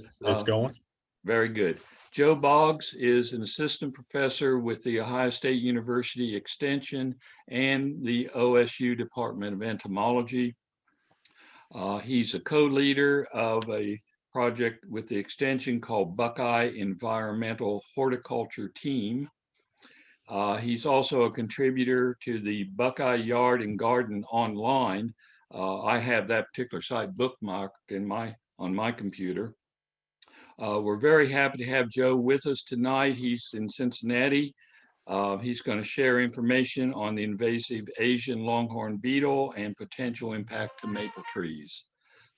It's Uh, going. Very good. Joe Boggs is an assistant professor with the Ohio State University Extension and the OSU Department of Entomology. He's a co-leader of a project with the Extension called Buckeye Environmental Horticulture Team. He's also a contributor to the Buckeye Yard and Garden online. I have that particular site bookmarked on my computer. We're very happy to have Joe with us tonight. He's in Cincinnati. He's going to share information on the invasive Asian longhorn beetle and potential impact to maple trees.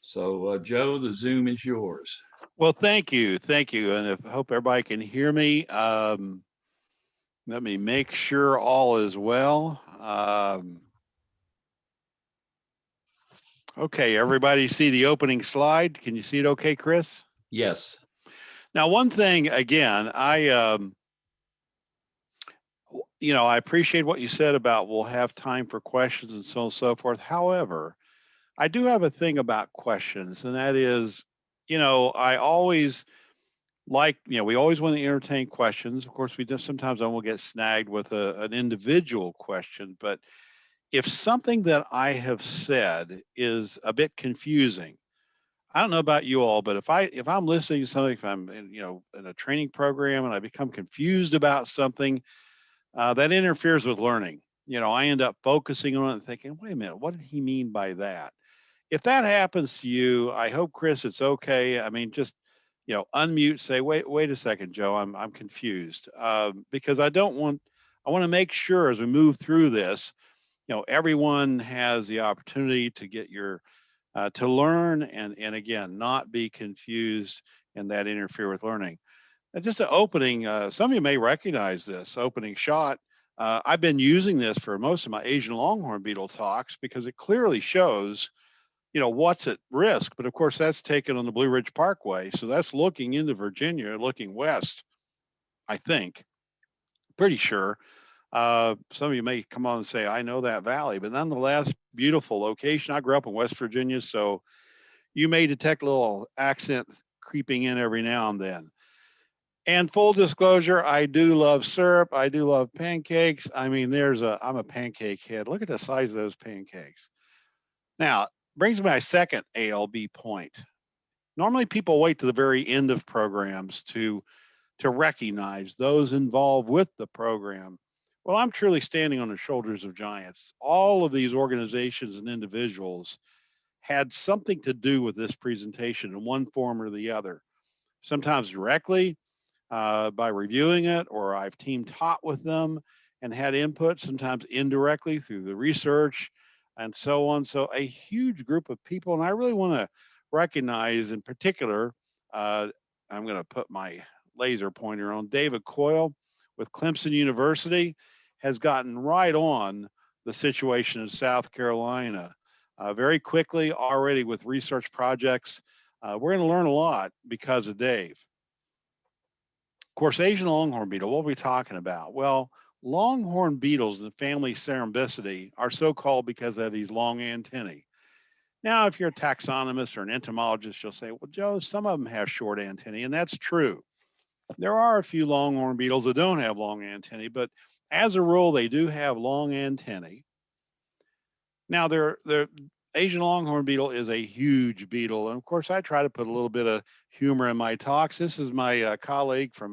So, Joe, the Zoom is yours. Well, thank you. Thank you. And I hope everybody can hear me. Let me make sure all is well. Okay, everybody see the opening slide? Can you see it okay, Chris? Yes. Now, one thing, again, I appreciate what you said about we'll have time for questions and so on and so forth. However, I do have a thing about questions, and that is, I always we always want to entertain questions. Of course, we just sometimes I will get snagged with an individual question, but if something that I have said is a bit confusing, I don't know about you all, but if I'm listening to something, if I'm in a training program and I become confused about something, that interferes with learning. I end up focusing on it and thinking, wait a minute, what did he mean by that? If that happens to you, I hope, Chris, it's okay. I mean, just unmute, say, wait a second, Joe, I'm confused, because I want to make sure as we move through this, everyone has the opportunity to get to learn and again, not be confused and that interfere with learning. And just an opening, some of you may recognize this opening shot. I've been using this for most of my Asian longhorn beetle talks because it clearly shows what's at risk. But of course, that's taken on the Blue Ridge Parkway. So that's looking into Virginia, looking west, I think. Pretty sure. Some of you may come on and say, I know that valley, but nonetheless, beautiful location. I grew up in West Virginia, so you may detect a little accent creeping in every now and then. And full disclosure, I do love syrup. I do love pancakes. I mean, I'm a pancake head. Look at the size of those pancakes. Now, brings me my second ALB point. Normally people wait to the very end of programs to recognize those involved with the program. Well, I'm truly standing on the shoulders of giants. All of these organizations and individuals had something to do with this presentation in one form or the other, sometimes directly by reviewing it, or I've team taught with them and had input, sometimes indirectly through the research and so on. So a huge group of people, and I really want to recognize in particular, I'm going to put my laser pointer on David Coyle with Clemson University, has gotten right on the situation in South Carolina very quickly already with research projects. We're going to learn a lot because of Dave. Of course, Asian longhorn beetle, what are we talking about? Well, longhorn beetles in the family Cerambycidae are so called because they have these long antennae. Now, if you're a taxonomist or an entomologist, you'll say, well, Joe, some of them have short antennae, and that's true. There are a few longhorn beetles that don't have long antennae, but as a rule, they do have long antennae. Now, Asian longhorn beetle is a huge beetle, and of course, I try to put a little bit of humor in my talks. This is my colleague from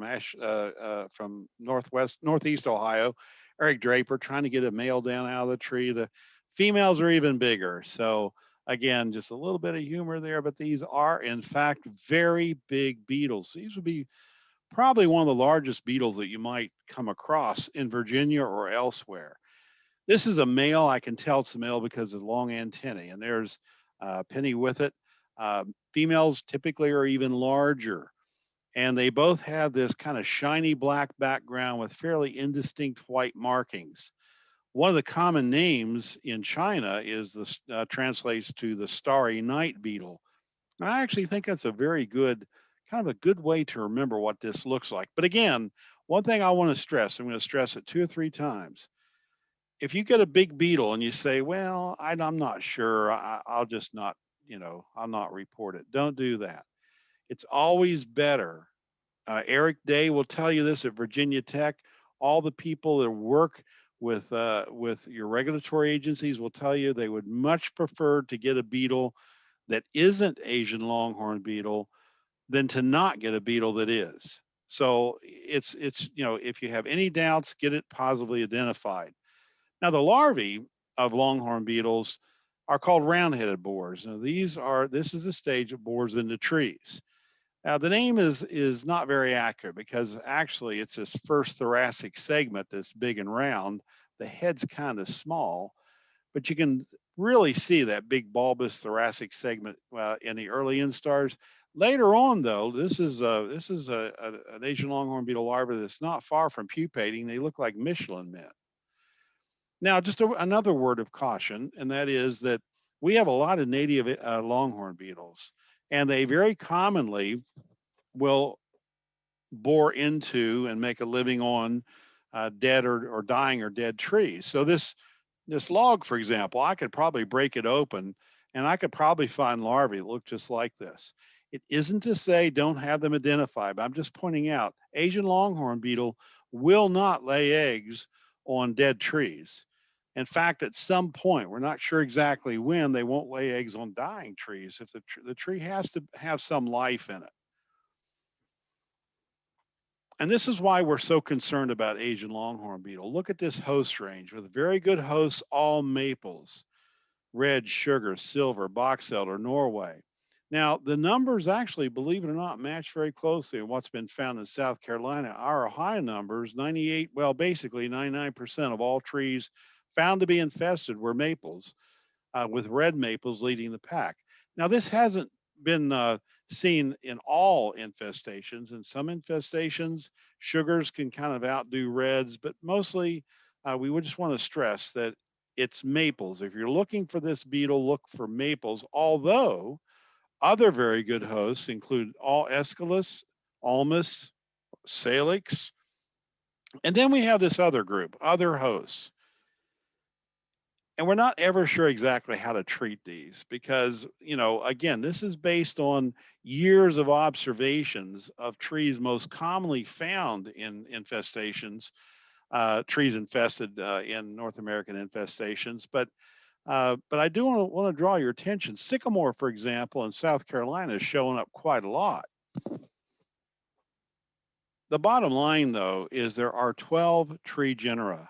Northeast Ohio, Eric Draper, trying to get a male down out of the tree. The females are even bigger. So again, just a little bit of humor there, but these are in fact very big beetles. These would be probably one of the largest beetles that you might come across in Virginia or elsewhere. This is a male. I can tell it's a male because of the long antennae, and there's Penny with it. Females typically are even larger, and they both have this kind of shiny black background with fairly indistinct white markings. One of the common names in China is translates to the starry night beetle. And I actually think that's a very good, kind of a good way to remember what this looks like. But again, one thing I want to stress, I'm going to stress it 2 or 3 times. If you get a big beetle and you say, well, I'm not sure, I'll just not, I'll not report it. Don't do that. It's always better. Eric Day will tell you this at Virginia Tech. All the people that work with your regulatory agencies will tell you they would much prefer to get a beetle that isn't Asian longhorn beetle than to not get a beetle that is. So it's if you have any doubts, get it positively identified. Now the larvae of longhorn beetles are called round-headed borers. Now this is the stage of borers into trees. Now the name is not very accurate because actually it's this first thoracic segment that's big and round. The head's kind of small, but you can really see that big bulbous thoracic segment in the early instars. Later on, though, an Asian longhorn beetle larva that's not far from pupating. They look like Michelin men. Now, just another word of caution, and that is that we have a lot of native longhorn beetles, and they very commonly will bore into and make a living on dead or dying or dead trees. So this log, for example, I could probably break it open and I could probably find larvae that look just like this. It isn't to say don't have them identified, but I'm just pointing out Asian longhorn beetle will not lay eggs on dead trees. In fact, at some point, we're not sure exactly when, they won't lay eggs on dying trees if the tree has to have some life in it. And this is why we're so concerned about Asian longhorn beetle. Look at this host range with very good hosts, all maples, red, sugar, silver, box elder, Norway. Now, the numbers actually, believe it or not, match very closely in what's been found in South Carolina. Our Ohio numbers, 98, well, basically 99% of all trees found to be infested were maples, with red maples leading the pack. Now, this hasn't been seen in all infestations. In some infestations, sugars can kind of outdo reds, but mostly we would just want to stress that it's maples. If you're looking for this beetle, look for maples, although other very good hosts include all Aesculus, Ulmus, Salix, and then we have this other group, other hosts. And we're not ever sure exactly how to treat these because, again, this is based on years of observations of trees most commonly found in infestations, trees infested in North American infestations. But I do want to draw your attention. Sycamore, for example, in South Carolina is showing up quite a lot. The bottom line, though, is there are 12 tree genera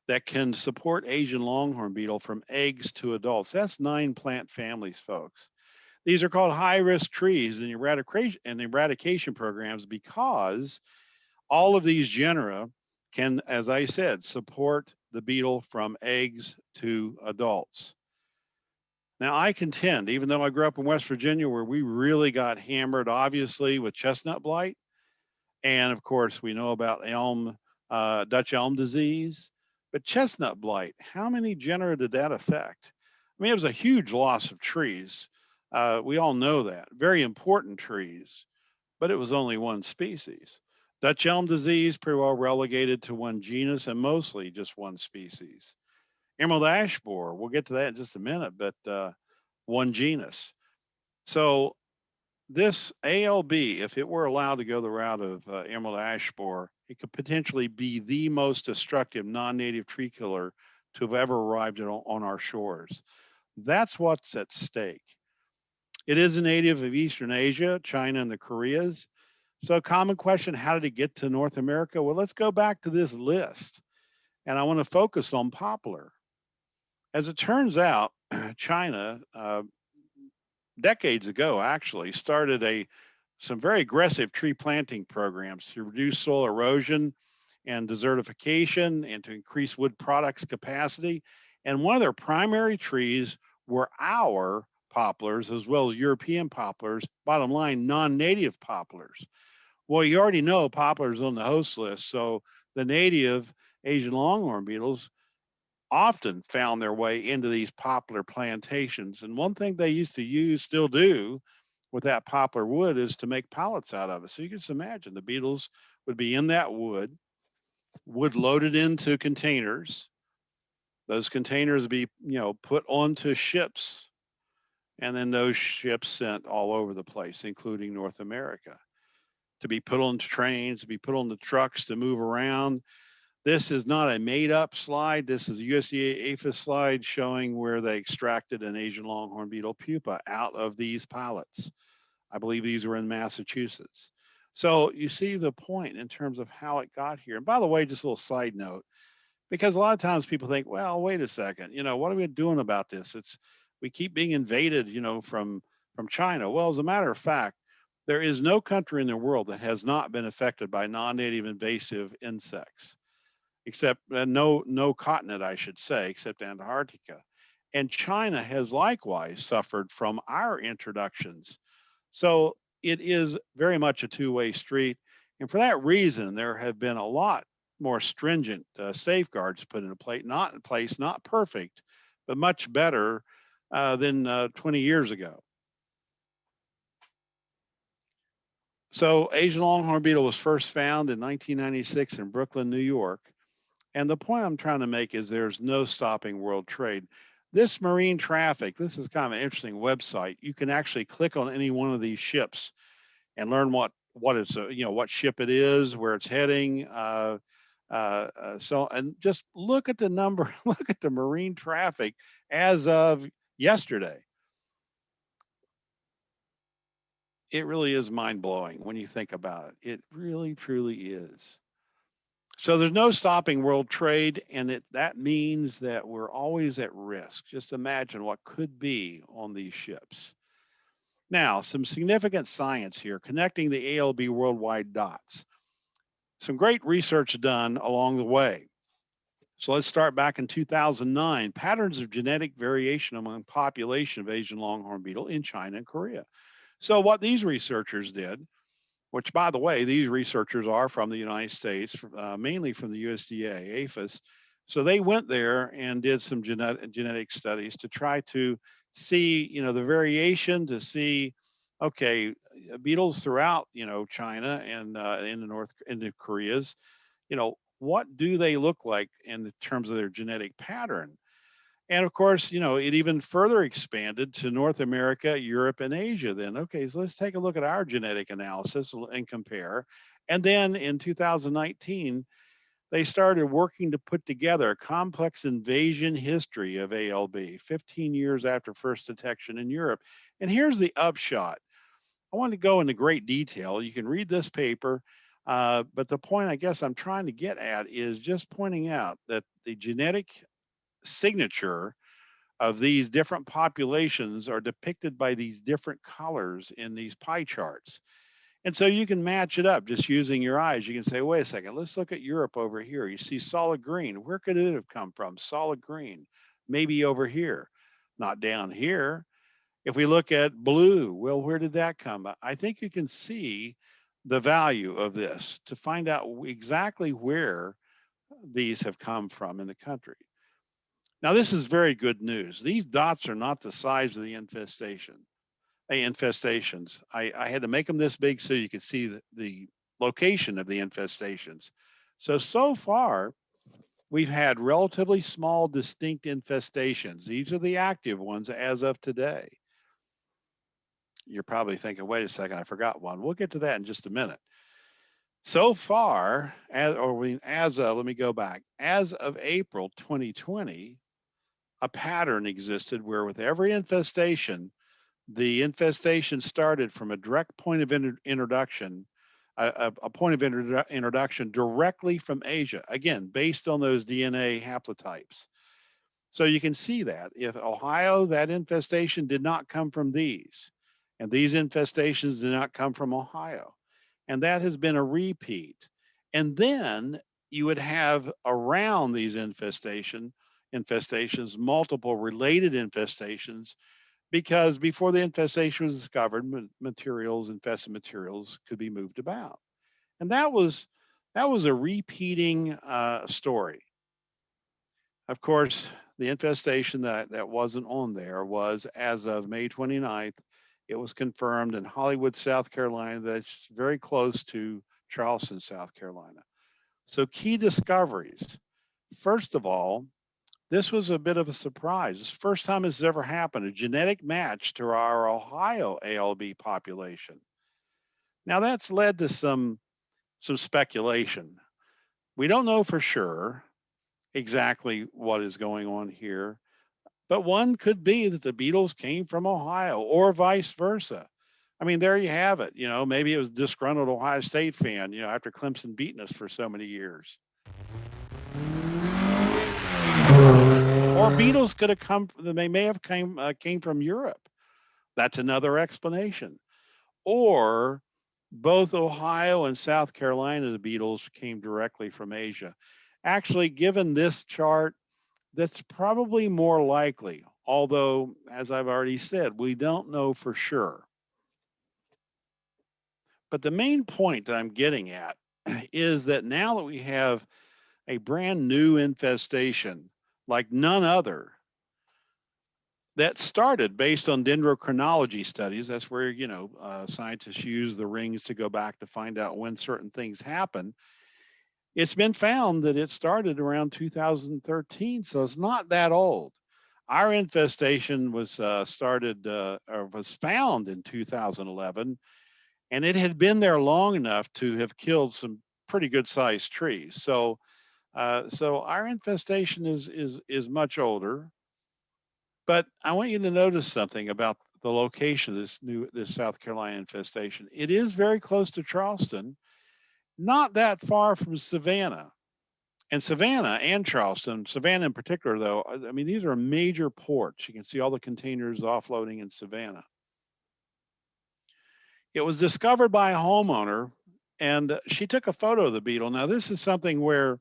that can support Asian longhorn beetle from eggs to adults. That's 9 plant families, folks. These are called high-risk trees in eradication programs because all of these genera can, as I said, support the beetle from eggs to adults. Now, I contend, even though I grew up in West Virginia where we really got hammered, obviously, with chestnut blight, and of course, we know about Dutch elm disease, but chestnut blight, how many genera did that affect? I mean, it was a huge loss of trees. We all know that. Very important trees, but it was only one species. Dutch elm disease, pretty well relegated to one genus and mostly just one species. Emerald ash borer, we'll get to that in just a minute, but one genus. So this ALB, if it were allowed to go the route of emerald ash borer, it could potentially be the most destructive non-native tree killer to have ever arrived on our shores. That's what's at stake. It is a native of Eastern Asia, China, and the Koreas. So, common question, how did it get to North America? Well, let's go back to this list, and I want to focus on poplar. As it turns out, China, decades ago, actually, started some very aggressive tree planting programs to reduce soil erosion and desertification and to increase wood products capacity. And one of their primary trees were our poplars as well as European poplars, bottom line, non-native poplars. Well, you already know poplars on the host list. So the native Asian longhorn beetles often found their way into these poplar plantations. And one thing they used to use, still do, with that poplar wood is to make pallets out of it. So you can just imagine the beetles would be in that wood loaded into containers. Those containers would be, put onto ships and then those ships sent all over the place, including North America, to be put on trains, to be put on the trucks, to move around. This is not a made up slide. This is a USDA APHIS slide showing where they extracted an Asian longhorn beetle pupa out of these pilots. I believe these were in Massachusetts. So you see the point in terms of how it got here. And by the way, just a little side note, because a lot of times people think, well, wait a second, what are we doing about this? We keep being invaded, from China. Well, as a matter of fact, there is no country in the world that has not been affected by non-native invasive insects, except no continent, I should say, except Antarctica. And China has likewise suffered from our introductions. So it is very much a two-way street. And for that reason, there have been a lot more stringent safeguards put into place, not perfect, but much better than 20 years ago. So Asian longhorn beetle was first found in 1996 in Brooklyn, New York. And the point I'm trying to make is there's no stopping world trade. This marine traffic, this is kind of an interesting website. You can actually click on any one of these ships and learn what it's what ship it is, where it's heading. So and just look at the number, look at the marine traffic as of yesterday. It really is mind blowing when you think about it. It really, truly is. So there's no stopping world trade, and that means that we're always at risk. Just imagine what could be on these ships. Now, some significant science here connecting the ALB worldwide dots. Some great research done along the way. So let's start back in 2009. Patterns of genetic variation among population of Asian longhorn beetle in China and Korea. So what these researchers did, which by the way, these researchers are from the United States, mainly from the USDA APHIS. So they went there and did some genetic studies to try to see, the variation, to see, okay, beetles throughout, China and in the Koreas, what do they look like in terms of their genetic pattern? And of course, it even further expanded to North America, Europe, and Asia. Then, okay, so let's take a look at our genetic analysis and compare. And then in 2019, they started working to put together a complex invasion history of ALB, 15 years after first detection in Europe. And here's the upshot. I want to go into great detail. You can read this paper, but the point I guess I'm trying to get at is just pointing out that the genetic signature of these different populations are depicted by these different colors in these pie charts. And so you can match it up just using your eyes. You can say, wait a second, let's look at Europe over here. You see solid green. Where could it have come from? Solid green. Maybe over here, not down here. If we look at blue, well, where did that come? I think you can see the value of this to find out exactly where these have come from in the country. Now, this is very good news. These dots are not the size of the infestations. I had to make them this big so you could see the location of the infestations. So far, we've had relatively small, distinct infestations. These are the active ones as of today. You're probably thinking, wait a second, I forgot one. We'll get to that in just a minute. So far, let me go back. As of April 2020, a pattern existed where with every infestation, the infestation started from a direct point of introduction, a point of introduction directly from Asia, again, based on those DNA haplotypes. So you can see that if Ohio, that infestation did not come from these, and these infestations did not come from Ohio. And that has been a repeat. And then you would have around these infestations, multiple related infestations, because before the infestation was discovered, infested materials could be moved about. And that was a repeating story. Of course, the infestation that wasn't on there was as of May 29th. It was confirmed in Hollywood, South Carolina, that's very close to Charleston, South Carolina. So key discoveries. First of all, This was a bit of a surprise. It's the first time this has ever happened, a genetic match to our Ohio ALB population. Now that's led to some speculation. We don't know for sure exactly what is going on here, but one could be that the Beatles came from Ohio or vice versa. I mean, there you have it. Maybe it was a disgruntled Ohio State fan, after Clemson beating us for so many years. Or Beatles could have come, they may have came from Europe. That's another explanation. Or both Ohio and South Carolina, the Beatles came directly from Asia. Actually, given this chart, that's probably more likely, although, as I've already said, we don't know for sure. But the main point that I'm getting at is that now that we have a brand new infestation like none other that started based on dendrochronology studies. That's where, scientists use the rings to go back to find out when certain things happen. It's been found that it started around 2013, so it's not that old. Our infestation was or was found in 2011, and it had been there long enough to have killed some pretty good sized trees. So our infestation is much older. But I want you to notice something about the location of this South Carolina infestation. It is very close to Charleston, not that far from Savannah. And Savannah and Charleston, Savannah in particular, though, I mean, these are major ports. You can see all the containers offloading in Savannah. It was discovered by a homeowner, and she took a photo of the beetle. Now, this is something where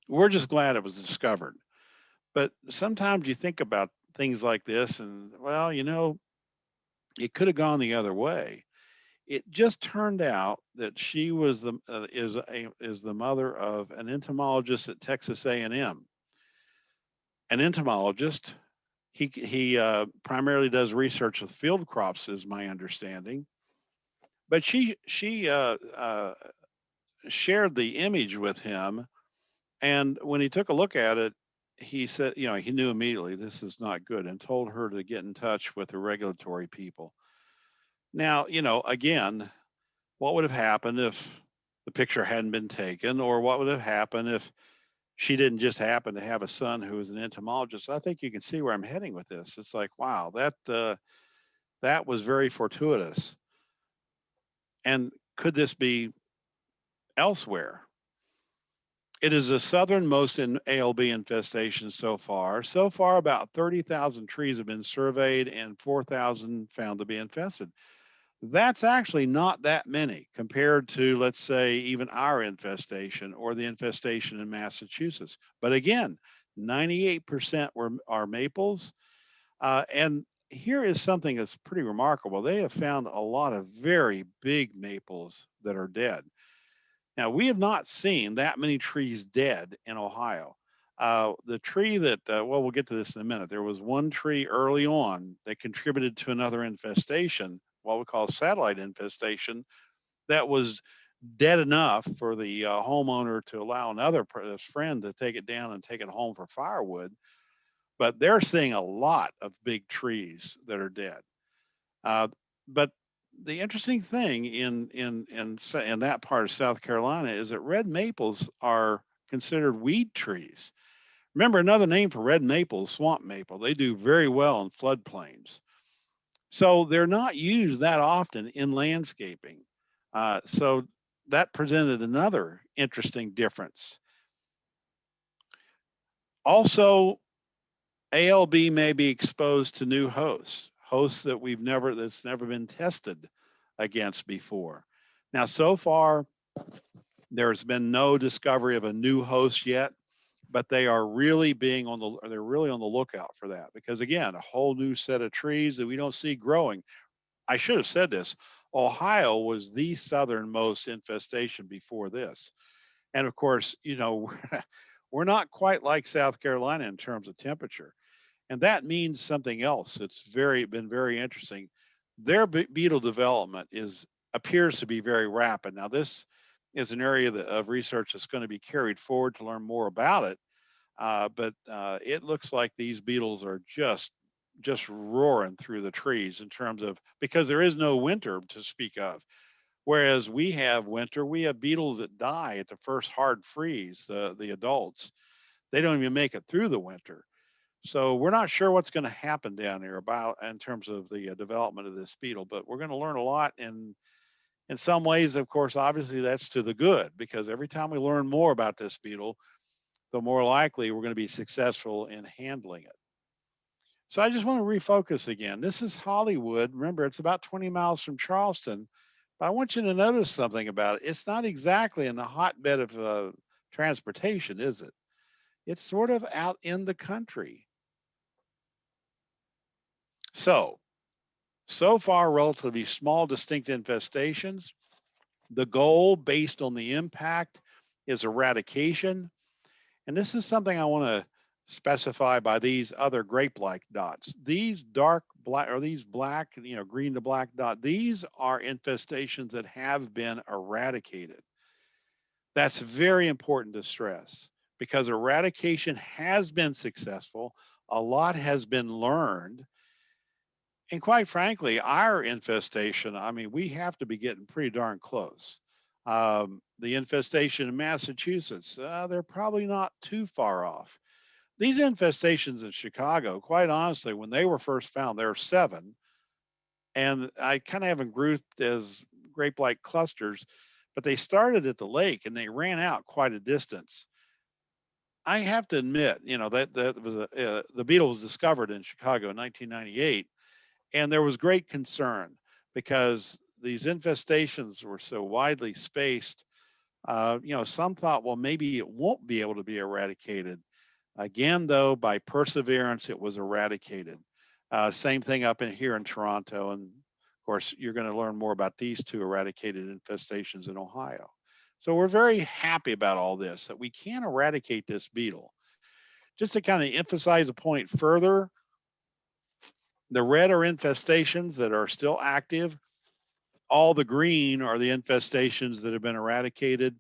we're just glad it was discovered. But sometimes you think about things like this, and well, it could have gone the other way. It just turned out that she was is the mother of an entomologist at Texas A&M. An entomologist. He primarily does research with field crops, is my understanding. But she shared the image with him, and when he took a look at it, he said, he knew immediately this is not good, and told her to get in touch with the regulatory people. Now, again, what would have happened if the picture hadn't been taken, or what would have happened if she didn't just happen to have a son who was an entomologist? I think you can see where I'm heading with this. It's like, wow, that was very fortuitous. And could this be elsewhere? It is the southernmost in ALB infestation so far. So far, about 30,000 trees have been surveyed and 4,000 found to be infested. That's actually not that many compared to, let's say, even our infestation or the infestation in Massachusetts. But again, 98% are maples. And here is something that's pretty remarkable. They have found a lot of very big maples that are dead. Now, we have not seen that many trees dead in Ohio. The tree that, well, we'll get to this in a minute. There was one tree early on that contributed to another infestation, what we call satellite infestation, that was dead enough for the homeowner to allow another friend to take it down and take it home for firewood. But they're seeing a lot of big trees that are dead. Uh, but the interesting thing in that part of South Carolina is that red maples are considered weed trees. Remember, another name for red maple is swamp maple. They do very well in floodplains. So they're not used that often in landscaping. So that presented another interesting difference. Also, ALB may be exposed to new hosts that's never been tested against before. Now, so far, there's been no discovery of a new host yet, but they're really on the lookout for that, because again, a whole new set of trees that we don't see growing. I should have said this. Ohio was the southernmost infestation before this. And of course, we're not quite like South Carolina in terms of temperature. And that means something else. It's been very interesting. Their beetle development appears to be very rapid. Now, this is an area of research that's going to be carried forward to learn more about it. But it looks like these beetles are just roaring through the trees in terms of, because there is no winter to speak of. Whereas we have winter, we have beetles that die at the first hard freeze. The adults, they don't even make it through the winter. So we're not sure what's going to happen down there about in terms of the development of this beetle, but we're going to learn a lot. And in some ways, of course, obviously that's to the good, because every time we learn more about this beetle, the more likely we're going to be successful in handling it. So I just want to refocus again. This is Hollywood. Remember, it's about 20 miles from Charleston. But I want you to notice something about it. It's not exactly in the hotbed of transportation, is it? It's sort of out in the country. So far, relatively small, distinct infestations. The goal, based on the impact, is eradication. And this is something I want to specify by these other grape-like dots. These dark black, or these black, green to black dot, these are infestations that have been eradicated. That's very important to stress, because eradication has been successful. A lot has been learned. And quite frankly, our infestation, I mean, we have to be getting pretty darn close. The infestation in Massachusetts, they're probably not too far off. These infestations in Chicago, quite honestly, when they were first found, there were 7. And I kind of have them grouped as grape like clusters, but they started at the lake and they ran out quite a distance. I have to admit, that was the beetle was discovered in Chicago in 1998, and there was great concern because these infestations were so widely spaced. Some thought, well, maybe it won't be able to be eradicated. Again, though, by perseverance, it was eradicated. Same thing up in here in Toronto. And of course, you're going to learn more about these 2 eradicated infestations in Ohio. So we're very happy about all this, that we can eradicate this beetle. Just to kind of emphasize the point further, the red are infestations that are still active. All the green are the infestations that have been eradicated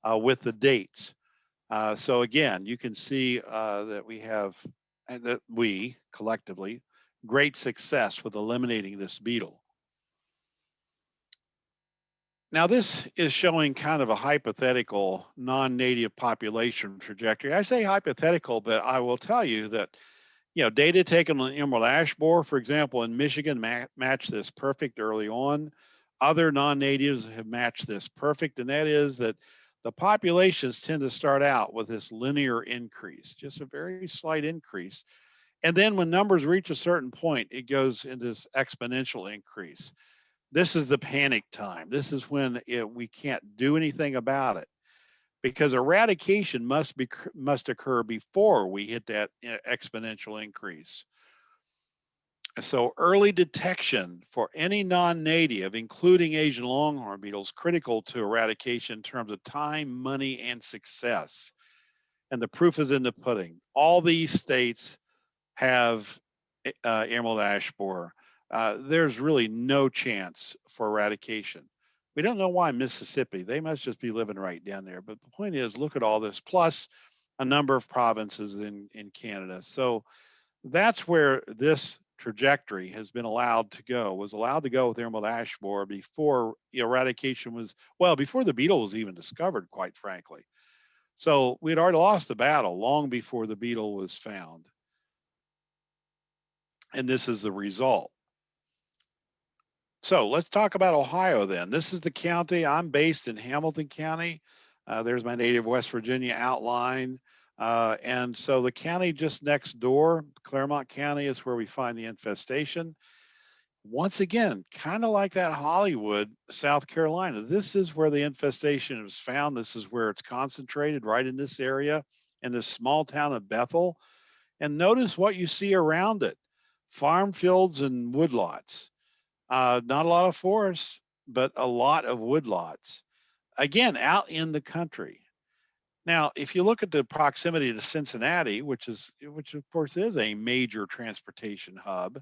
with the dates. So again, you can see that we have, and that we collectively, great success with eliminating this beetle. Now, this is showing kind of a hypothetical non-native population trajectory. I say hypothetical, but I will tell you that, data taken on emerald ash borer, for example, in Michigan, matched this perfect early on. Other non-natives have matched this perfect, and that is that the populations tend to start out with this linear increase, just a very slight increase. And then when numbers reach a certain point, it goes into this exponential increase. This is the panic time. This is when we can't do anything about it, because eradication must occur before we hit that exponential increase. So early detection for any non-native, including Asian longhorn beetles, critical to eradication in terms of time, money, and success. And the proof is in the pudding. All these states have emerald ash borer. There's really no chance for eradication. We don't know why Mississippi. They must just be living right down there. But the point is, look at all this, plus a number of provinces in Canada. So that's where this trajectory has been was allowed to go with emerald ash borer before eradication was, well, before the beetle was even discovered, quite frankly. So we'd already lost the battle long before the beetle was found. And this is the result. So let's talk about Ohio then. This is the county. I'm based in Hamilton County. There's my native West Virginia outline. And so the county just next door, Claremont County, is where we find the infestation. Once again, kind of like that Hollywood, South Carolina, this is where the infestation was found. This is where it's concentrated, right in this area, in this small town of Bethel. And notice what you see around it: farm fields and woodlots. Not a lot of forests, but a lot of woodlots. Again, out in the country. Now, if you look at the proximity to Cincinnati, which of course is a major transportation hub,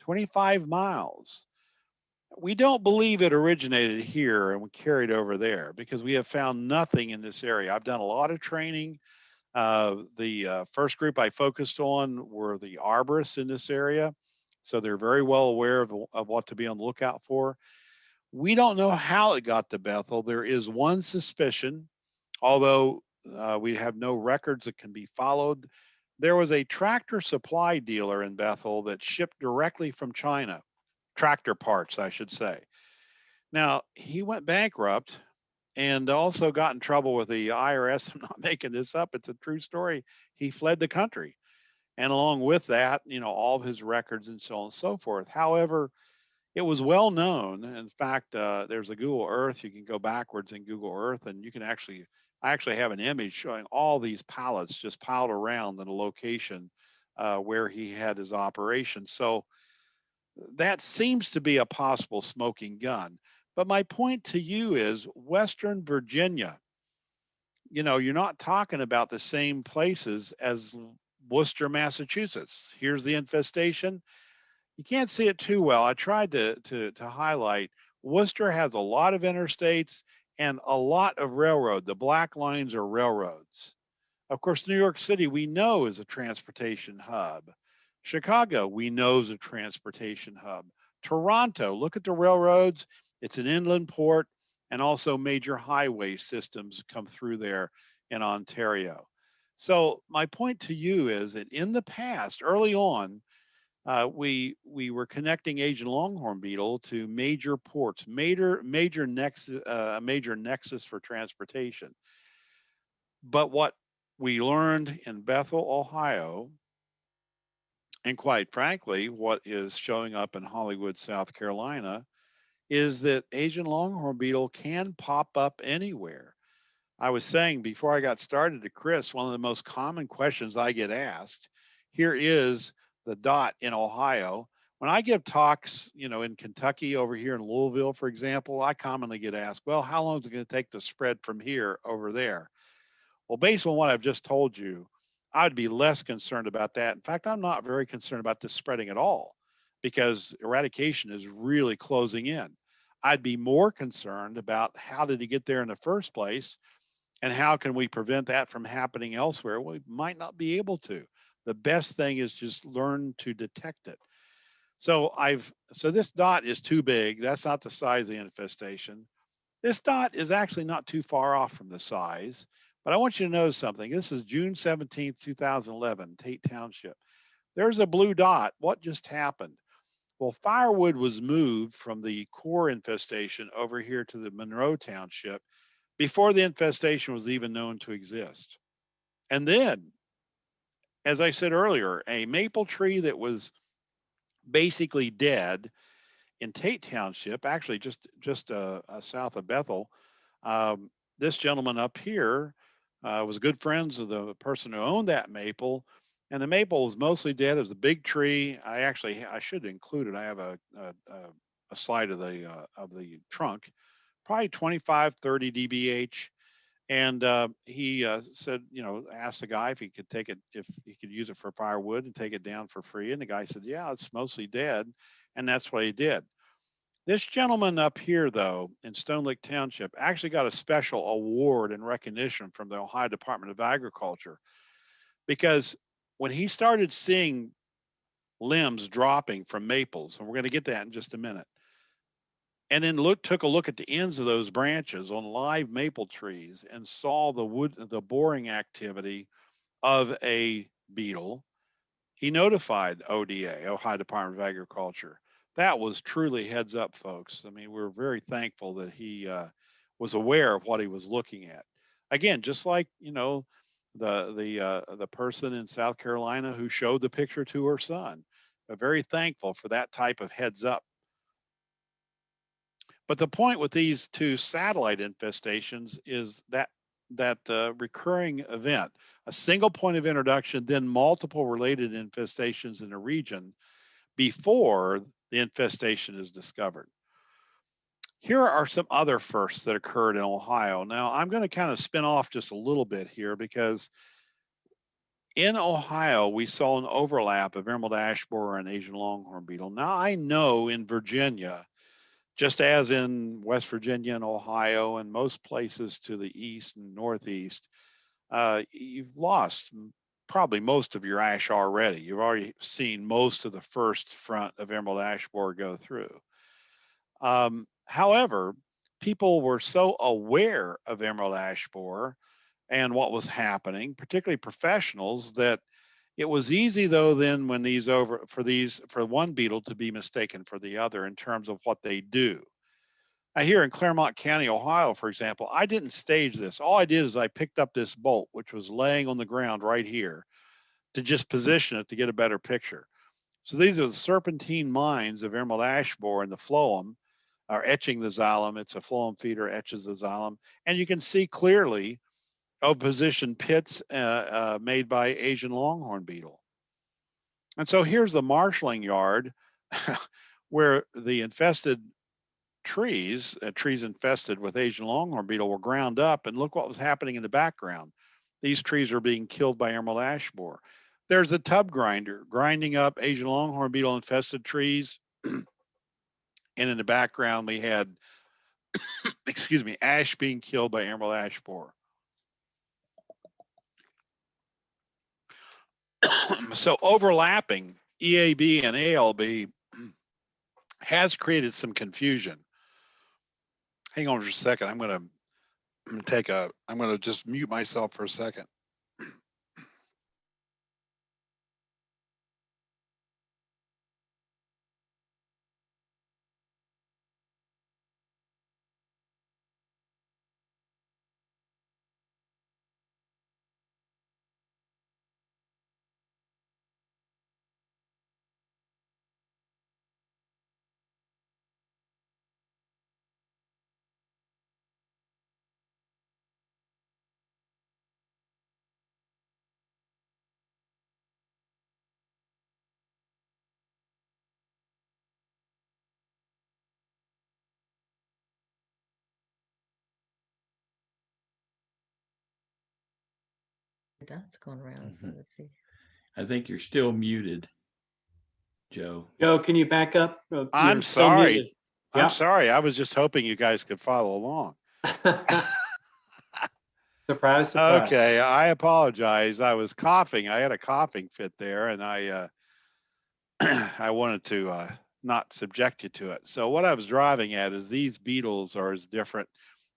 25 miles. We don't believe it originated here and we carried over there, because we have found nothing in this area. I've done a lot of training. The first group I focused on were the arborists in this area. So they're very well aware of what to be on the lookout for. We don't know how it got to Bethel. There is one suspicion, although we have no records that can be followed. There was a tractor supply dealer in Bethel that shipped directly from China, tractor parts, I should say. Now, he went bankrupt and also got in trouble with the IRS. I'm not making this up, it's a true story. He fled the country. And along with that, all of his records and so on and so forth. However, it was well known. In fact, there's a Google Earth. You can go backwards in Google Earth, and you can I actually have an image showing all these pallets just piled around in a location where he had his operation. So that seems to be a possible smoking gun. But my point to you is Western Virginia, you're not talking about the same places as Worcester, Massachusetts. Here's the infestation. You can't see it too well. I tried to highlight Worcester has a lot of interstates and a lot of railroad. The black lines are railroads. Of course, New York City we know is a transportation hub. Chicago we know is a transportation hub. Toronto, look at the railroads. It's an inland port, and also major highway systems come through there in Ontario. So my point to you is that in the past, early on, we were connecting Asian longhorn beetle to major ports, major nexus for transportation. But what we learned in Bethel, Ohio, and quite frankly, what is showing up in Hollywood, South Carolina, is that Asian longhorn beetle can pop up anywhere. I was saying before I got started to Chris, one of the most common questions I get asked here is the dot in Ohio. When I give talks, in Kentucky, over here in Louisville, for example, I commonly get asked, well, how long is it going to take to spread from here over there? Well, based on what I've just told you, I'd be less concerned about that. In fact, I'm not very concerned about this spreading at all because eradication is really closing in. I'd be more concerned about how did he get there in the first place and how can we prevent that from happening elsewhere? We might not be able to. The best thing is just learn to detect it. So this dot is too big. That's not the size of the infestation. This dot is actually not too far off from the size, but I want you to notice something. This is June 17th, 2011, Tate Township. There's a blue dot. What just happened? Well, firewood was moved from the core infestation over here to the Monroe Township before the infestation was even known to exist. And then, as I said earlier, a maple tree that was basically dead in Tate Township, actually just south of Bethel. This gentleman up here was good friends of the person who owned that maple, and the maple was mostly dead. It was a big tree. I should include it. I have a slide of the trunk, probably 25, 30 dBH. And he said, asked the guy if he could take it, if he could use it for firewood and take it down for free. And the guy said, yeah, it's mostly dead. And that's what he did. This gentleman up here, though, in Stone Lake Township, actually got a special award and recognition from the Ohio Department of Agriculture because when he started seeing limbs dropping from maples, and we're going to get that in just a minute, and then took a look at the ends of those branches on live maple trees and saw the boring activity of a beetle, he notified ODA, Ohio Department of Agriculture. That was truly heads up, folks. I mean, we're very thankful that he was aware of what he was looking at. Again, just like the person in South Carolina who showed the picture to her son. Very thankful for that type of heads up. But the point with these two satellite infestations is that recurring event, a single point of introduction, then multiple related infestations in a region before the infestation is discovered. Here are some other firsts that occurred in Ohio. Now, I'm going to kind of spin off just a little bit here because in Ohio, we saw an overlap of emerald ash borer and Asian longhorn beetle. Now, I know in Virginia, just as in West Virginia and Ohio and most places to the east and northeast, you've lost probably most of your ash already. You've already seen most of the first front of emerald ash borer go through. However, people were so aware of emerald ash borer and what was happening, particularly professionals, that it was easy though then when for one beetle to be mistaken for the other in terms of what they do. Now here in Claremont County, Ohio, for example, I didn't stage this. All I did is I picked up this bolt, which was laying on the ground right here, to just position it to get a better picture. So these are the serpentine mines of emerald ash borer, and the phloem are etching the xylem. It's a phloem feeder, etches the xylem. And you can see clearly positioned pits made by Asian longhorn beetle. And so here's the marshalling yard where the infested trees infested with Asian longhorn beetle were ground up, and look what was happening in the background. These trees are being killed by emerald ash borer. There's a tub grinder grinding up Asian longhorn beetle infested trees. And in the background, we had, excuse me, ash being killed by emerald ash borer. So overlapping EAB and ALB has created some confusion. Hang on just a second. I'm going to just mute myself for a second. The dots going around. So let's see. I think you're still muted, Joe. Joe, can you back up? I'm You're still sorry. muted. I'm sorry. I was just hoping you guys could follow along. Surprise, surprise. Okay, I apologize. I was coughing. I had a coughing fit there, and I I wanted to not subject you to it. So what I was driving at is these beetles are as different,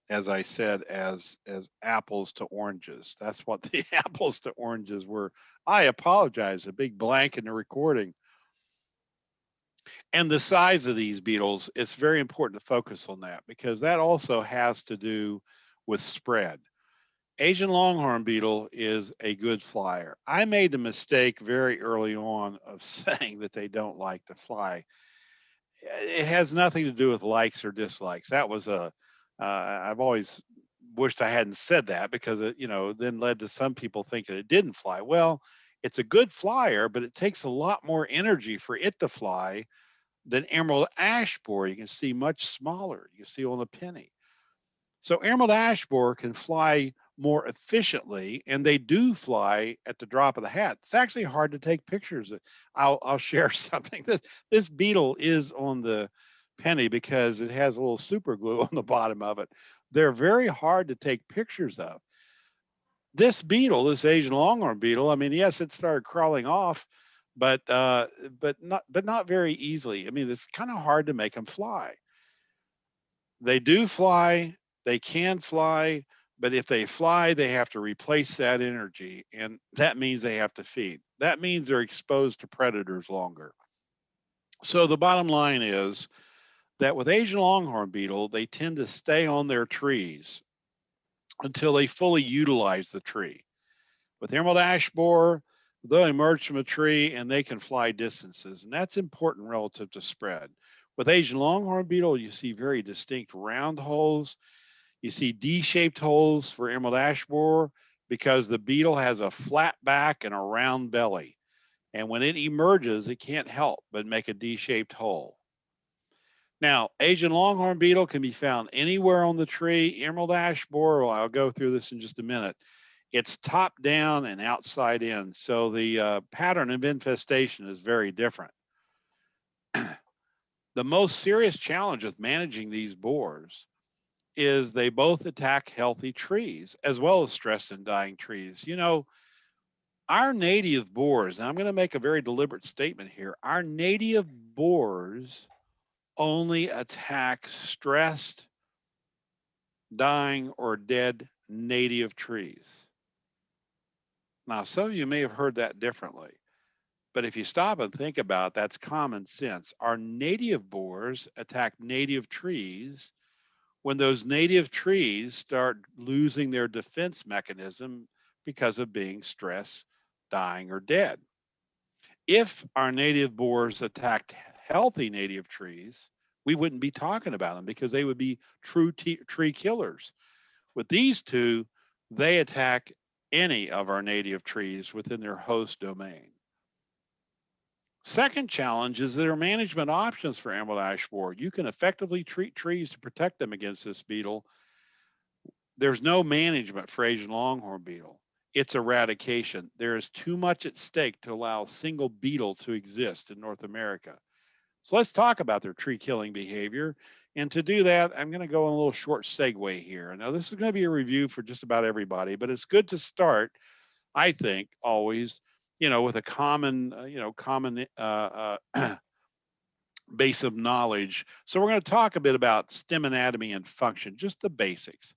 as I said, as apples to oranges. That's what the apples to oranges were. I apologize. A big blank in the recording. And the size of these beetles, it's very important to focus on that because that also has to do with spread. Asian longhorn beetle is a good flyer. I made the mistake very early on of saying that they don't like to fly. It has nothing to do with likes or dislikes. That was I've always wished I hadn't said that because it, then led to some people thinking it didn't fly. Well, it's a good flyer, but it takes a lot more energy for it to fly than emerald ash borer. You can see much smaller. You can see on the penny. So emerald ash borer can fly more efficiently, and they do fly at the drop of the hat. It's actually hard to take pictures. I'll share something. This beetle is on the penny because it has a little super glue on the bottom of it. They're very hard to take pictures of. This beetle, this Asian longhorn beetle, I mean, yes, it started crawling off, but not very easily. I mean, it's kind of hard to make them fly. They do fly, they can fly, but if they fly, they have to replace that energy, and that means they have to feed. That means they're exposed to predators longer. So the bottom line is that with Asian longhorn beetle, they tend to stay on their trees until they fully utilize the tree. With emerald ash borer, they'll emerge from a tree and they can fly distances, and that's important relative to spread. With Asian longhorn beetle, you see very distinct round holes. You see D-shaped holes for emerald ash borer because the beetle has a flat back and a round belly. And when it emerges, it can't help but make a D-shaped hole. Now, Asian longhorn beetle can be found anywhere on the tree. Emerald ash borer, well, I'll go through this in just a minute. It's top down and outside in. So the pattern of infestation is very different. The most serious challenge with managing these borers is they both attack healthy trees as well as stressed and dying trees. You know, our native borers, and I'm going to make a very deliberate statement here, our native borers only attack stressed, dying, or dead native trees. Now, some of you may have heard that differently, but if you stop and think about it, that's common sense. Our native borers attack native trees when those native trees start losing their defense mechanism because of being stressed, dying, or dead. If our native borers attacked healthy native trees, we wouldn't be talking about them because they would be true tree killers. With these two, they attack any of our native trees within their host domain. Second challenge is there are management options for emerald ash borer. You can effectively treat trees to protect them against this beetle. There's no management for Asian longhorn beetle. It's eradication. There is too much at stake to allow a single beetle to exist in North America. So let's talk about their tree killing behavior. And to do that, I'm going to go on a little short segue here. Now, this is going to be a review for just about everybody, but it's good to start, I think, always, with a common base of knowledge. So we're going to talk a bit about stem anatomy and function, just the basics.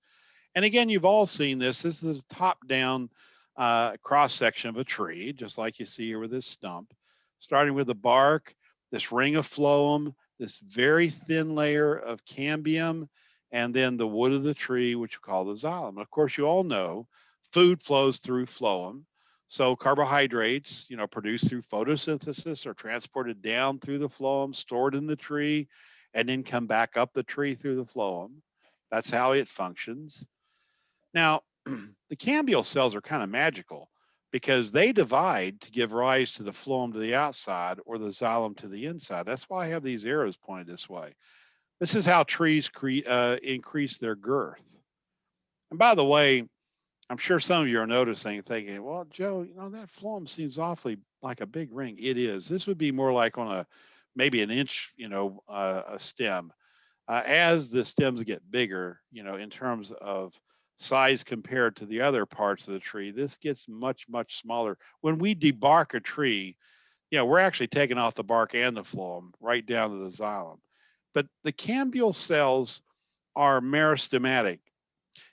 And again, you've all seen this. This is a top-down cross section of a tree, just like you see here with this stump, starting with the bark, this ring of phloem, this very thin layer of cambium, and then the wood of the tree, which we call the xylem. Of course, you all know food flows through phloem. So carbohydrates, produced through photosynthesis are transported down through the phloem, stored in the tree, and then come back up the tree through the phloem. That's how it functions. Now, the cambial cells are kind of magical because they divide to give rise to the phloem to the outside or the xylem to the inside. That's why I have these arrows pointed this way. This is how trees increase their girth. And by the way, I'm sure some of you are noticing, thinking, well, Joe, that phloem seems awfully like a big ring. It is. This would be more like on maybe an inch, a stem. As the stems get bigger, in terms of size compared to the other parts of the tree, this gets much, much smaller. When we debark a tree, we're actually taking off the bark and the phloem right down to the xylem. But the cambial cells are meristematic.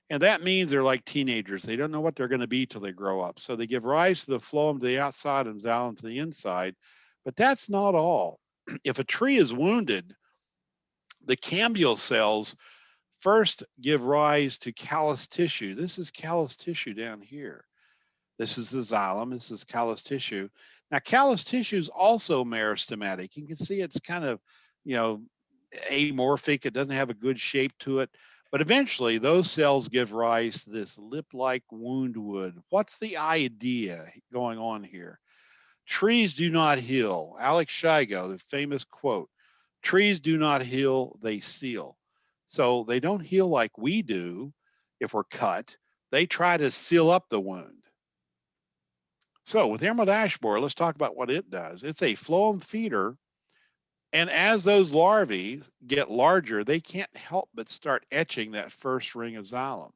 And that means they're like teenagers. They don't know what they're going to be till they grow up. So they give rise to the phloem to the outside and xylem to the inside. But that's not all. If a tree is wounded, the cambial cells first give rise to callus tissue. This is callus tissue down here. This is the xylem. This is callus tissue. Now, callus tissue is also meristematic. You can see it's kind of, amorphic. It doesn't have a good shape to it. But eventually, those cells give rise to this lip-like wound wood. What's the idea going on here? Trees do not heal. Alex Shigo, the famous quote, trees do not heal, they seal. So they don't heal like we do if we're cut. They try to seal up the wound. So with emerald ash borer, let's talk about what it does. It's a phloem feeder. And as those larvae get larger, they can't help but start etching that first ring of xylem.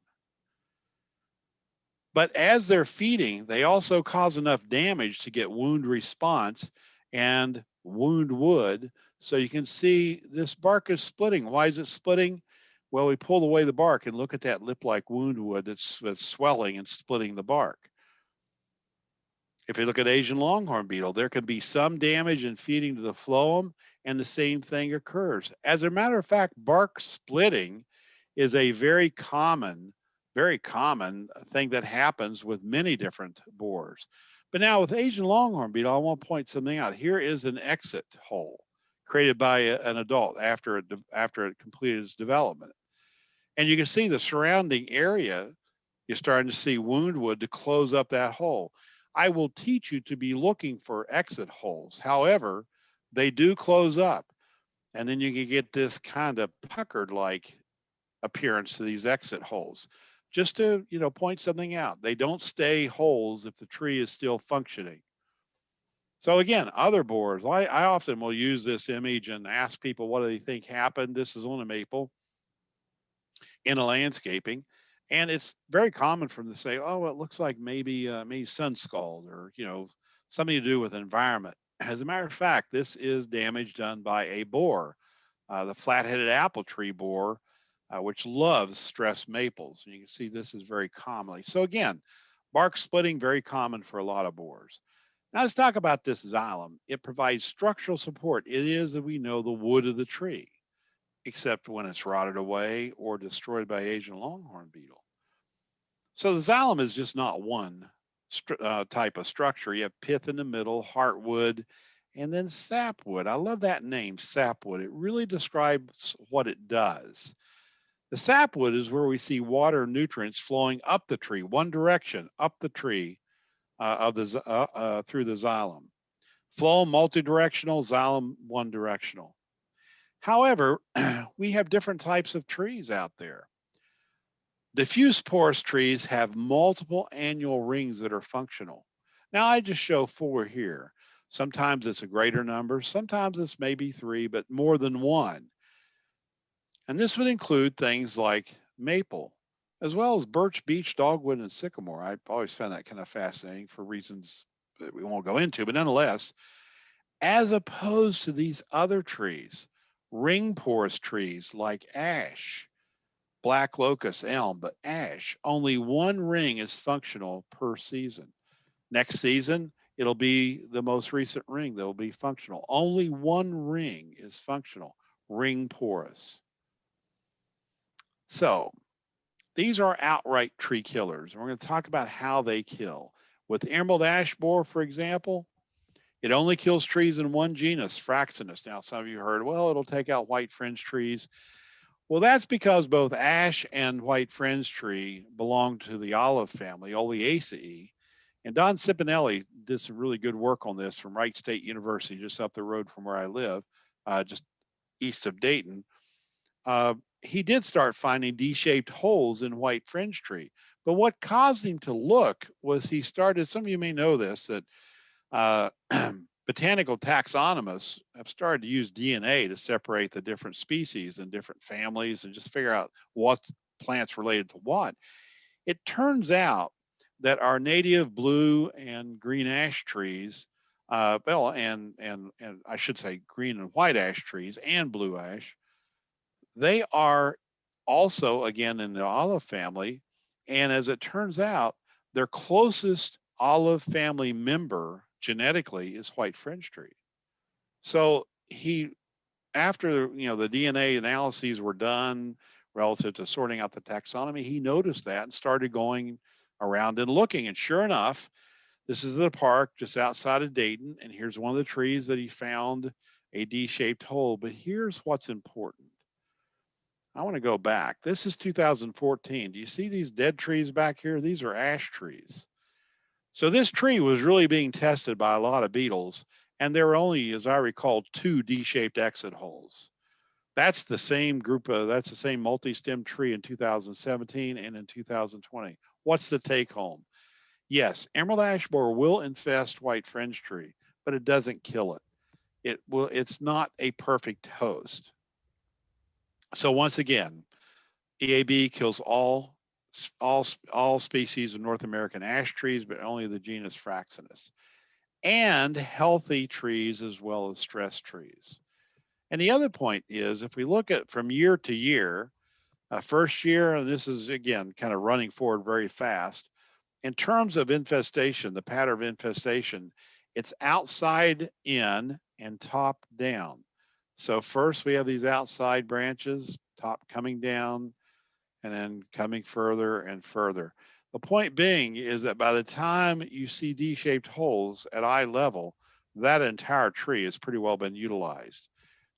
But as they're feeding, they also cause enough damage to get wound response and wound wood. So you can see this bark is splitting. Why is it splitting? Well, we pull away the bark and look at that lip-like wound wood that's swelling and splitting the bark. If you look at Asian longhorn beetle, there can be some damage in feeding to the phloem, and the same thing occurs. As a matter of fact, bark splitting is a very common thing that happens with many different borers. But now with Asian longhorn beetle, I want to point something out. Here is an exit hole created by an adult after it completed its development. And you can see the surrounding area, you're starting to see wound wood to close up that hole. I will teach you to be looking for exit holes. However, they do close up. And then you can get this kind of puckered-like appearance to these exit holes. Just to, point something out. They don't stay holes if the tree is still functioning. So again, other borers, I often will use this image and ask people what do they think happened. This is on a maple. in a landscaping. And it's very common for them to say, oh, it looks like maybe sun scald or, something to do with environment. As a matter of fact, this is damage done by a borer, the flat-headed apple tree borer, which loves stress maples. And you can see this is very commonly. So again, bark splitting, very common for a lot of borers. Now let's talk about this xylem. It provides structural support. It is, as we know, the wood of the tree, except when it's rotted away or destroyed by Asian longhorn beetle. So the xylem is just not one type of structure. You have pith in the middle, heartwood, and then sapwood. I love that name, sapwood. It really describes what it does. The sapwood is where we see water nutrients flowing up the tree, one direction, up the tree through the xylem. Phloem multidirectional, xylem one directional. However, we have different types of trees out there. Diffuse porous trees have multiple annual rings that are functional. Now I just show 4 here. Sometimes it's a greater number, sometimes it's maybe 3, but more than 1. And this would include things like maple, as well as birch, beech, dogwood, and sycamore. I've always found that kind of fascinating for reasons that we won't go into, but nonetheless, as opposed to these other trees, ring porous trees like ash, black locust, elm, but ash, only 1 ring is functional per season. Next season, it'll be the most recent ring that will be functional. Only 1 ring is functional, ring porous. So these are outright tree killers. And we're going to talk about how they kill. With emerald ash borer, for example, it only kills trees in 1 genus, Fraxinus. Now, some of you heard, well, it'll take out white fringe trees. Well, that's because both ash and white fringe tree belong to the olive family, Oleaceae. And Don Cipinelli did some really good work on this from Wright State University, just up the road from where I live, just east of Dayton. He did start finding D-shaped holes in white fringe tree. But what caused him to look was he started, some of you may know this, that botanical taxonomists have started to use DNA to separate the different species and different families and just figure out what plants related to what. It turns out that our native blue and green ash trees, and I should say green and white ash trees and blue ash, they are also again in the olive family. And as it turns out, their closest olive family member genetically is white fringe tree. So he, after the DNA analyses were done relative to sorting out the taxonomy, he noticed that and started going around and looking. And sure enough, this is the park just outside of Dayton. And here's one of the trees that he found a D-shaped hole. But here's what's important. I want to go back. This is 2014. Do you see these dead trees back here? These are ash trees. So this tree was really being tested by a lot of beetles, and there were only, as I recall, 2 D-shaped exit holes. That's the same that's the same multi-stem tree in 2017 and in 2020. What's the take home? Yes, emerald ash borer will infest white fringe tree, but it doesn't kill it. It's not a perfect host. So once again, EAB kills all species of North American ash trees, but only the genus Fraxinus, and healthy trees as well as stress trees. And the other point is, if we look at from year to year, first year, and this is again kind of running forward very fast, in terms of infestation, the pattern of infestation, it's outside in and top down. So first we have these outside branches, top coming down, and then coming further and further. The point being is that by the time you see D-shaped holes at eye level, that entire tree has pretty well been utilized.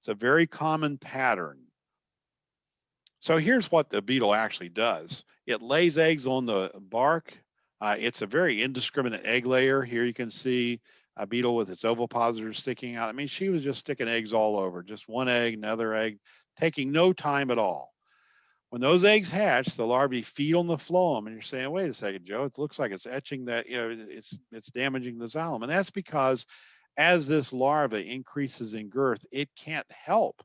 It's a very common pattern. So here's what the beetle actually does. It lays eggs on the bark. It's a very indiscriminate egg layer. Here you can see a beetle with its ovipositor sticking out. I mean, she was just sticking eggs all over, just one egg, another egg, taking no time at all. When those eggs hatch, the larvae feed on the phloem, and you're saying, wait a second, Joe, it looks like it's etching that, it's damaging the xylem. And that's because as this larva increases in girth, it can't help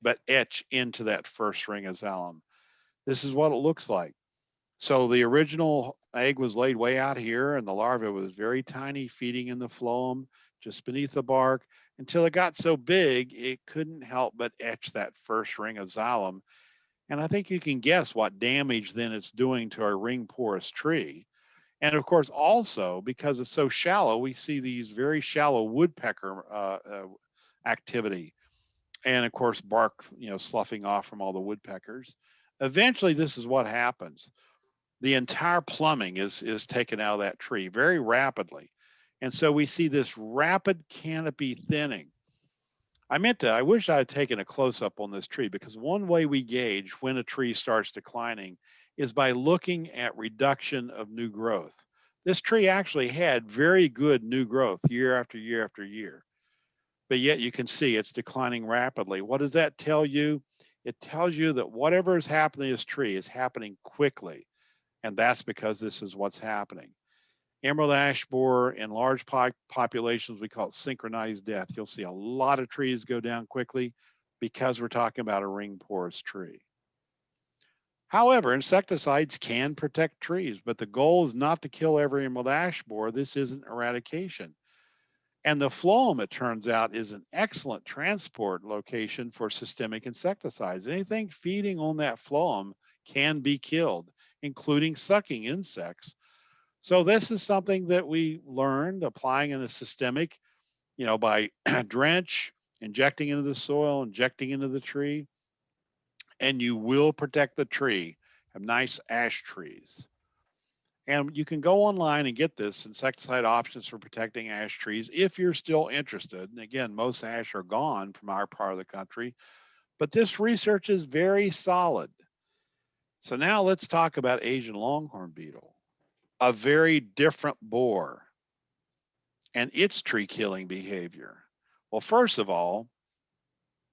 but etch into that first ring of xylem. This is what it looks like. So the original egg was laid way out here, and the larva was very tiny, feeding in the phloem just beneath the bark until it got so big it couldn't help but etch that first ring of xylem. And I think you can guess what damage then it's doing to our ring porous tree. And of course, also because it's so shallow, we see these very shallow woodpecker activity. And of course, bark, sloughing off from all the woodpeckers. Eventually, this is what happens. The entire plumbing is taken out of that tree very rapidly. And so we see this rapid canopy thinning. I wish I had taken a close up on this tree, because one way we gauge when a tree starts declining is by looking at reduction of new growth. This tree actually had very good new growth year after year after year, but yet you can see it's declining rapidly. What does that tell you? It tells you that whatever is happening to this tree is happening quickly, and that's because this is what's happening. Emerald ash borer in large populations, we call it synchronized death. You'll see a lot of trees go down quickly because we're talking about a ring porous tree. However, insecticides can protect trees, but the goal is not to kill every emerald ash borer. This isn't eradication. And the phloem, it turns out, is an excellent transport location for systemic insecticides. Anything feeding on that phloem can be killed, including sucking insects. So this is something that we learned applying in a systemic, by drench, injecting into the soil, injecting into the tree, and you will protect the tree. Have nice ash trees. And you can go online and get this insecticide options for protecting ash trees if you're still interested. And again, most ash are gone from our part of the country, but this research is very solid. So now let's talk about Asian longhorn beetle, a very different borer, and its tree killing behavior. Well, first of all,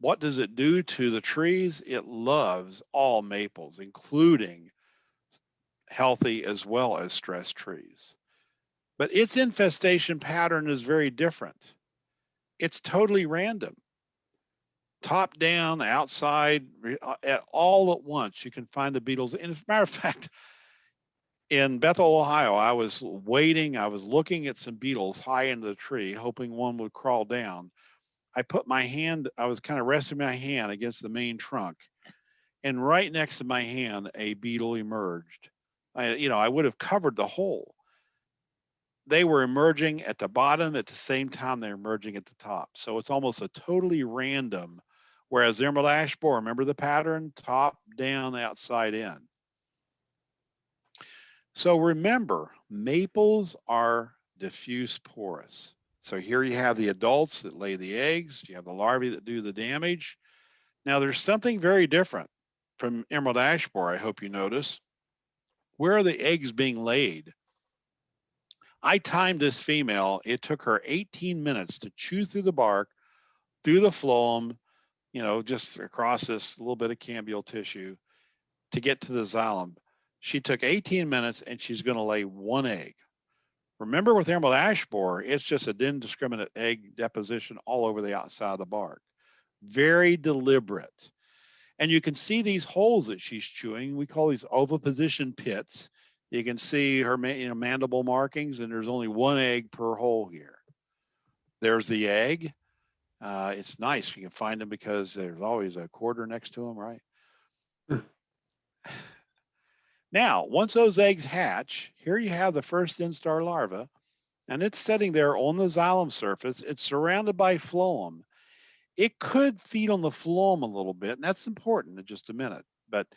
what does it do to the trees? It loves all maples, including healthy as well as stressed trees. But its infestation pattern is very different. It's totally random. Top down, outside, at all at once, you can find the beetles. And as a matter of fact, in Bethel, Ohio, I was looking at some beetles high into the tree, hoping one would crawl down. I was kind of resting my hand against the main trunk, and right next to my hand, a beetle emerged. I would have covered the hole. They were emerging at the bottom at the same time they're emerging at the top. So it's almost a totally random, whereas the emerald ash borer, remember the pattern? Top, down, outside in. So remember, maples are diffuse porous. So here you have the adults that lay the eggs, you have the larvae that do the damage. Now there's something very different from emerald ash borer, I hope you notice. Where are the eggs being laid? I timed this female. It took her 18 minutes to chew through the bark, through the phloem, just across this little bit of cambial tissue to get to the xylem. She took 18 minutes and she's going to lay one egg. Remember with emerald ash borer, it's just an indiscriminate egg deposition all over the outside of the bark. Very deliberate. And you can see these holes that she's chewing. We call these oviposition pits. You can see her mandible markings, and there's only one egg per hole here. There's the egg. It's nice. You can find them because there's always a quarter next to them, right? Now, once those eggs hatch, here you have the first instar larva, and it's sitting there on the xylem surface. It's surrounded by phloem. It could feed on the phloem a little bit, and that's important in just a minute, but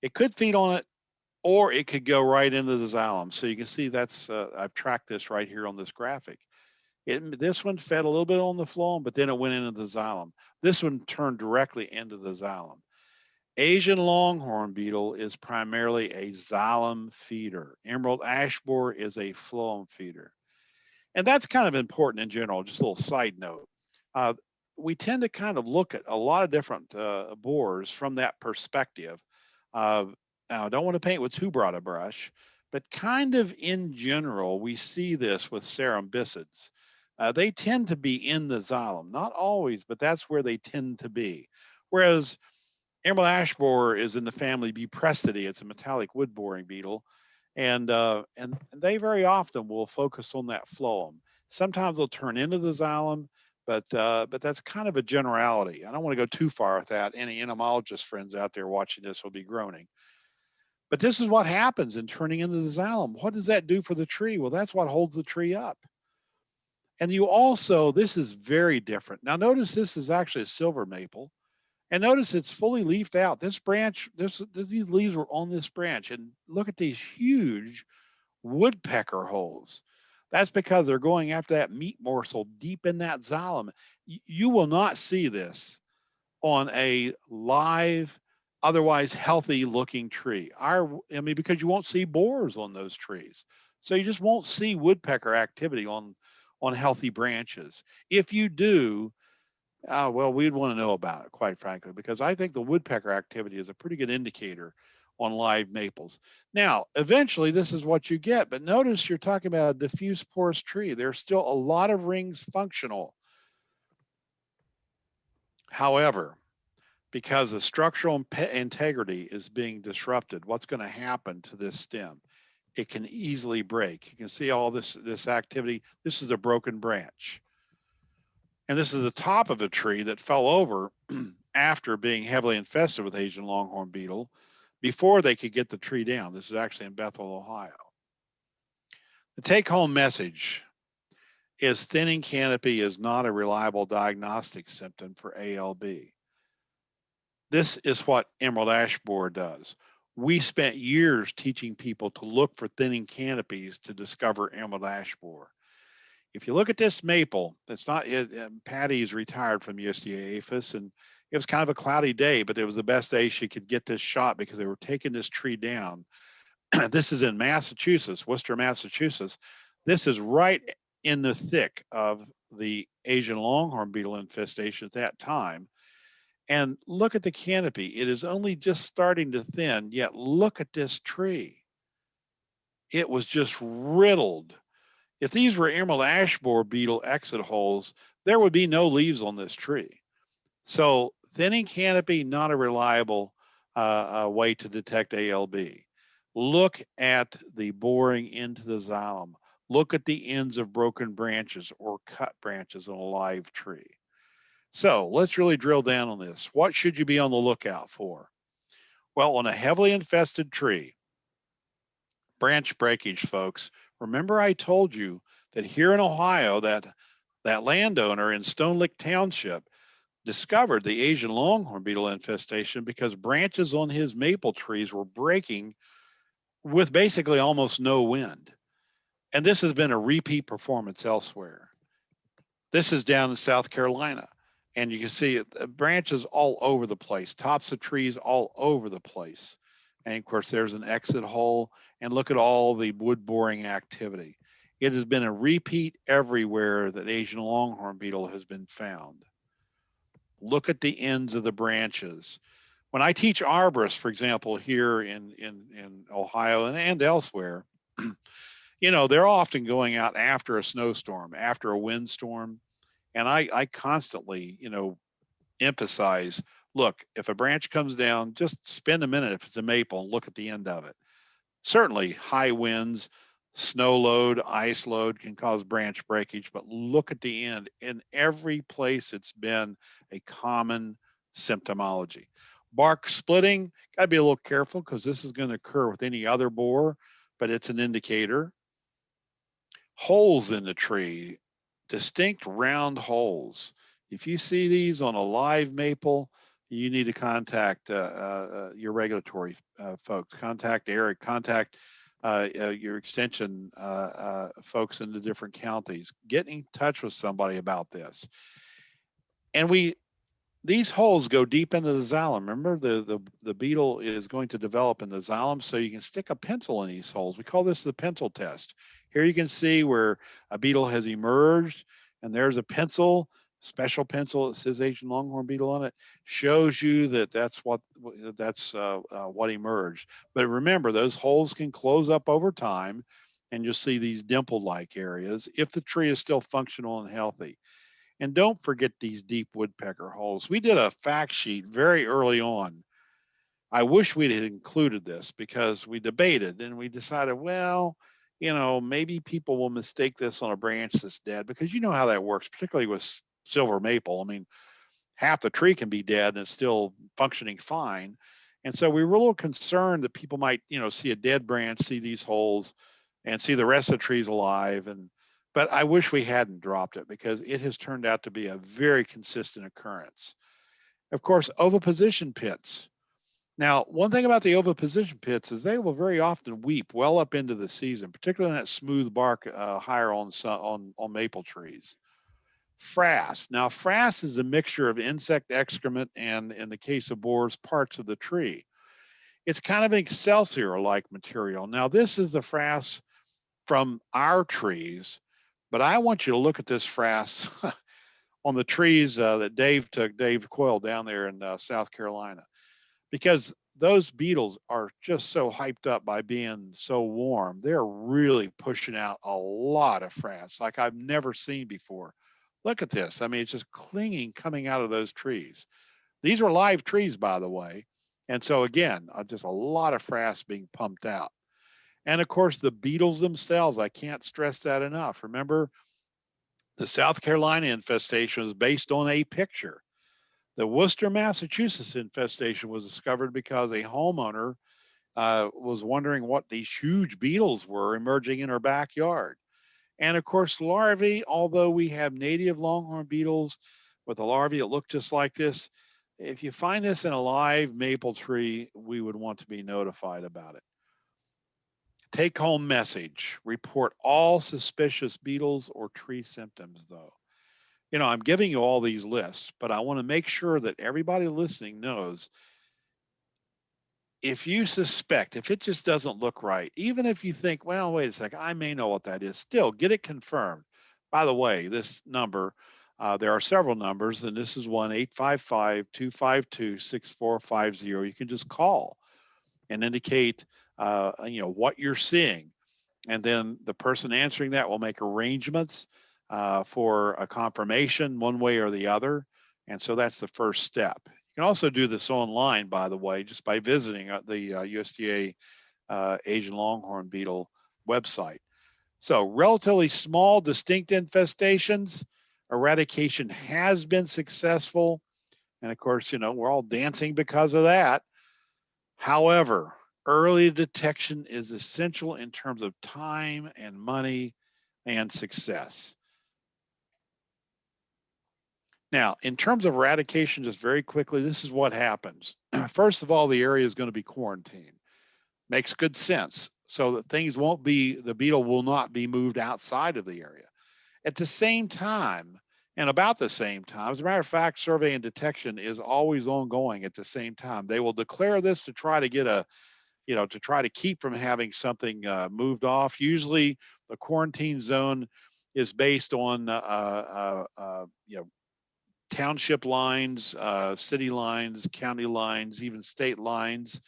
it could feed on it, or it could go right into the xylem. So you can see that's, I've tracked this right here on this graphic. This one fed a little bit on the phloem, but then it went into the xylem. This one turned directly into the xylem. Asian longhorn beetle is primarily a xylem feeder. Emerald ash borer is a phloem feeder. And that's kind of important in general, just a little side note. We tend to kind of look at a lot of different borers from that perspective. Now, I don't want to paint with too broad a brush, but kind of in general, we see this with cerambicids. They tend to be in the xylem, not always, but that's where they tend to be. Whereas Emerald ash borer is in the family Buprestidae. It's a metallic wood boring beetle, and they very often will focus on that phloem. Sometimes they'll turn into the xylem, but that's kind of a generality. I don't want to go too far with that. Any entomologist friends out there watching this will be groaning. But this is what happens in turning into the xylem. What does that do for the tree? Well, that's what holds the tree up. And you also, this is very different. Now notice this is actually a silver maple. And notice it's fully leafed out. This branch, these leaves were on this branch. And look at these huge woodpecker holes. That's because they're going after that meat morsel deep in that xylem. You will not see this on a live, otherwise healthy looking tree. Because you won't see borers on those trees. So you just won't see woodpecker activity on healthy branches. If you do, well, we'd want to know about it, quite frankly, because I think the woodpecker activity is a pretty good indicator on live maples. Now, eventually this is what you get, but notice you're talking about a diffuse porous tree. There's still a lot of rings functional. However, because the structural integrity is being disrupted, what's going to happen to this stem? It can easily break. You can see all this activity. This is a broken branch. And this is the top of a tree that fell over after being heavily infested with Asian longhorn beetle before they could get the tree down. This is actually in Bethel, Ohio. The take-home message is thinning canopy is not a reliable diagnostic symptom for ALB. This is what emerald ash borer does. We spent years teaching people to look for thinning canopies to discover emerald ash borer. If you look at this maple, it's not, Patty's retired from USDA APHIS, and it was kind of a cloudy day, but it was the best day she could get this shot because they were taking this tree down. This is in Massachusetts, Worcester, Massachusetts. This is right in the thick of the Asian longhorn beetle infestation at that time. And look at the canopy. It is only just starting to thin, yet look at this tree. It was just riddled. If these were emerald ash borer beetle exit holes, there would be no leaves on this tree. So thinning canopy, not a reliable way to detect ALB. Look at the boring into the xylem. Look at the ends of broken branches or cut branches on a live tree. So let's really drill down on this. What should you be on the lookout for? Well, on a heavily infested tree, branch breakage, folks. Remember I told you that here in Ohio, that landowner in Stone Lick Township discovered the Asian longhorn beetle infestation because branches on his maple trees were breaking with basically almost no wind. And this has been a repeat performance elsewhere. This is down in South Carolina. And you can see branches all over the place, tops of trees all over the place. And of course, there's an exit hole. And look at all the wood boring activity. It has been a repeat everywhere that Asian longhorn beetle has been found. Look at the ends of the branches. When I teach arborists, for example, here in Ohio and elsewhere, you know, they're often going out after a snowstorm, after a windstorm. And I constantly, you know, emphasize, look, if a branch comes down, just spend a minute if it's a maple and look at the end of it. Certainly high winds, snow load, ice load can cause branch breakage, but look at the end. In every place it's been a common symptomology. Bark splitting, got to be a little careful because this is going to occur with any other borer, but it's an indicator. Holes in the tree, distinct round holes. If you see these on a live maple, you need to contact your regulatory folks. Contact Eric. Contact your extension folks in the different counties. Get in touch with somebody about this. And these holes go deep into the xylem. Remember, the beetle is going to develop in the xylem, so you can stick a pencil in these holes. We call this the pencil test. Here you can see where a beetle has emerged, and there's a pencil, special pencil. It says Asian longhorn beetle on it. Shows you that that's what emerged. But remember, those holes can close up over time, and you'll see these dimple-like areas if the tree is still functional and healthy. And don't forget these deep woodpecker holes. We did a fact sheet very early on I wish we'd had included this because we debated and we decided, well, maybe people will mistake this on a branch that's dead, because you know how that works, particularly with silver maple. I mean, half the tree can be dead and it's still functioning fine. And so we were a little concerned that people might, see a dead branch, see these holes, and see the rest of the trees alive. But I wish we hadn't dropped it, because it has turned out to be a very consistent occurrence. Of course, oviposition pits. Now, one thing about the oviposition pits is they will very often weep well up into the season, particularly in that smooth bark higher on maple trees. Frass. Now, frass is a mixture of insect excrement and, in the case of borers, parts of the tree. It's kind of an excelsior-like material. Now, this is the frass from our trees, but I want you to look at this frass on the trees that Dave Coyle down there in South Carolina, because those beetles are just so hyped up by being so warm. They're really pushing out a lot of frass like I've never seen before. Look at this. I mean, it's just clinging coming out of those trees. These are live trees, by the way. And so again, just a lot of frass being pumped out. And of course, the beetles themselves, I can't stress that enough. Remember, the South Carolina infestation was based on a picture. The Worcester, Massachusetts infestation was discovered because a homeowner was wondering what these huge beetles were emerging in her backyard. And of course, larvae, although we have native longhorn beetles with a larvae that look just like this, if you find this in a live maple tree, we would want to be notified about it. Take home message: report all suspicious beetles or tree symptoms, though. I'm giving you all these lists, but I want to make sure that everybody listening knows, if you suspect, if it just doesn't look right, even if you think, well, wait a second, I may know what that is, still get it confirmed. By the way, this number, there are several numbers, and this is 1-855-252-6450. You can just call and indicate, what you're seeing. And then the person answering that will make arrangements for a confirmation one way or the other. And so that's the first step. You can also do this online, by the way, just by visiting the USDA Asian Longhorn Beetle website. So relatively small, distinct infestations, eradication has been successful. And of course, we're all dancing because of that. However, early detection is essential in terms of time and money and success. Now, in terms of eradication, just very quickly, this is what happens. First of all, the area is going to be quarantined. Makes good sense, so that the beetle will not be moved outside of the area. At the same time, and about the same time, as a matter of fact, survey and detection is always ongoing at the same time. They will declare this to try to get to try to keep from having something moved off. Usually the quarantine zone is based on, township lines, city lines, county lines, even state lines,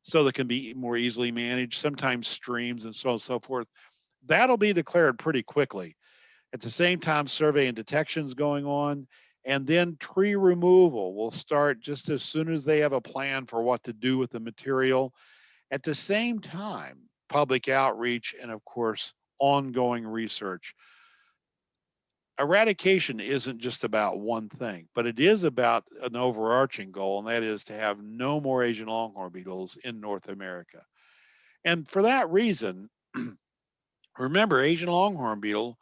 so that can be more easily managed, sometimes streams and so on and so forth. That'll be declared pretty quickly. At the same time, survey and detection is going on. And then tree removal will start just as soon as they have a plan for what to do with the material. At the same time, public outreach and, of course, ongoing research. Eradication isn't just about one thing, but it is about an overarching goal, and that is to have no more Asian longhorn beetles in North America. And for that reason, remember, Asian longhorn beetle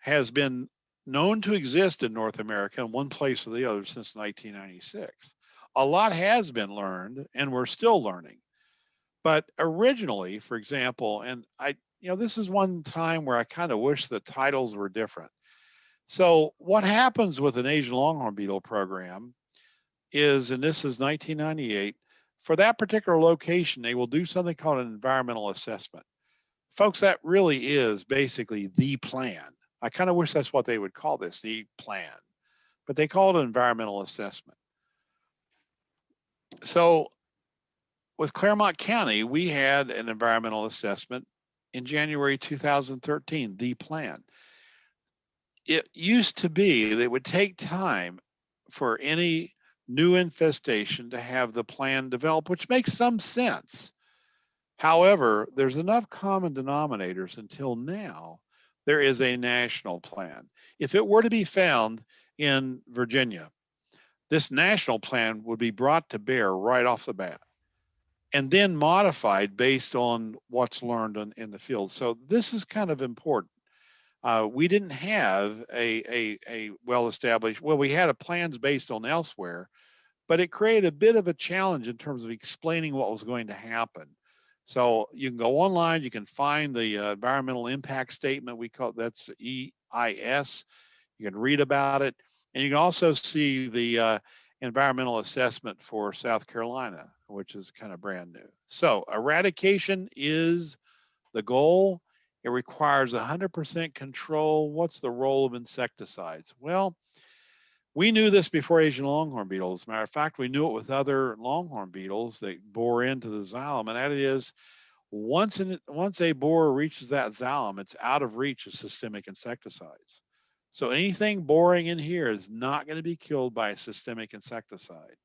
has been known to exist in North America in one place or the other since 1996. A lot has been learned, and we're still learning. But originally, for example, and this is one time where I kind of wish the titles were different. So what happens with an Asian longhorn beetle program is, and this is 1998, for that particular location, they will do something called an environmental assessment. Folks, that really is basically the plan. I kind of wish that's what they would call this, the plan, but they call it an environmental assessment. So with Claremont County, we had an environmental assessment in January 2013, the plan. It used to be that it would take time for any new infestation to have the plan developed, which makes some sense. However, there's enough common denominators until now. There is a national plan. If it were to be found in Virginia, this national plan would be brought to bear right off the bat and then modified based on what's learned in the field. So this is kind of important. We didn't have a well-established, well, we had a plans based on elsewhere, but it created a bit of a challenge in terms of explaining what was going to happen. So you can go online, you can find the environmental impact statement, we call that's EIS. You can read about it, and you can also see the environmental assessment for South Carolina, which is kind of brand new. So eradication is the goal. It requires 100% control. What's the role of insecticides? Well, we knew this before Asian longhorn beetles. As a matter of fact, we knew it with other longhorn beetles that bore into the xylem, and that is once a borer reaches that xylem, it's out of reach of systemic insecticides. So anything boring in here is not going to be killed by a systemic insecticide.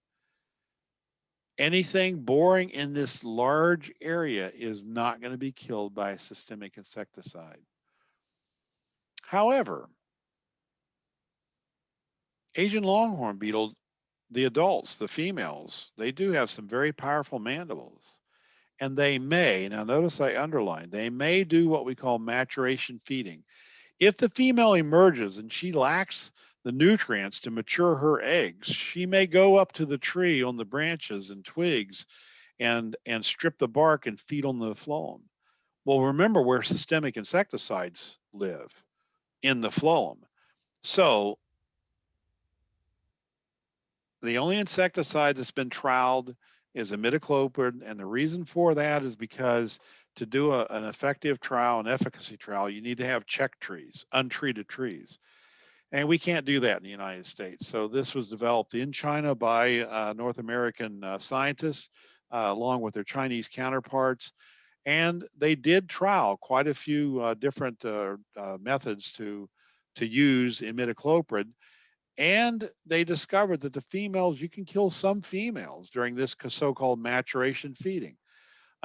Anything boring in this large area is not going to be killed by a systemic insecticide. However, Asian longhorn beetle, the adults, the females, they do have some very powerful mandibles. And they may, now notice I underlined, they may do what we call maturation feeding. If the female emerges and she lacks the nutrients to mature her eggs, she may go up to the tree on the branches and twigs and strip the bark and feed on the phloem. Well, remember where systemic insecticides live, in the phloem. So the only insecticide that's been trialed is imidacloprid, and the reason for that is because to do an effective trial, an efficacy trial, you need to have check trees, untreated trees. And we can't do that in the United States. So this was developed in China by North American scientists, along with their Chinese counterparts. And they did trial quite a few different methods to use imidacloprid. And they discovered that the females, you can kill some females during this so-called maturation feeding.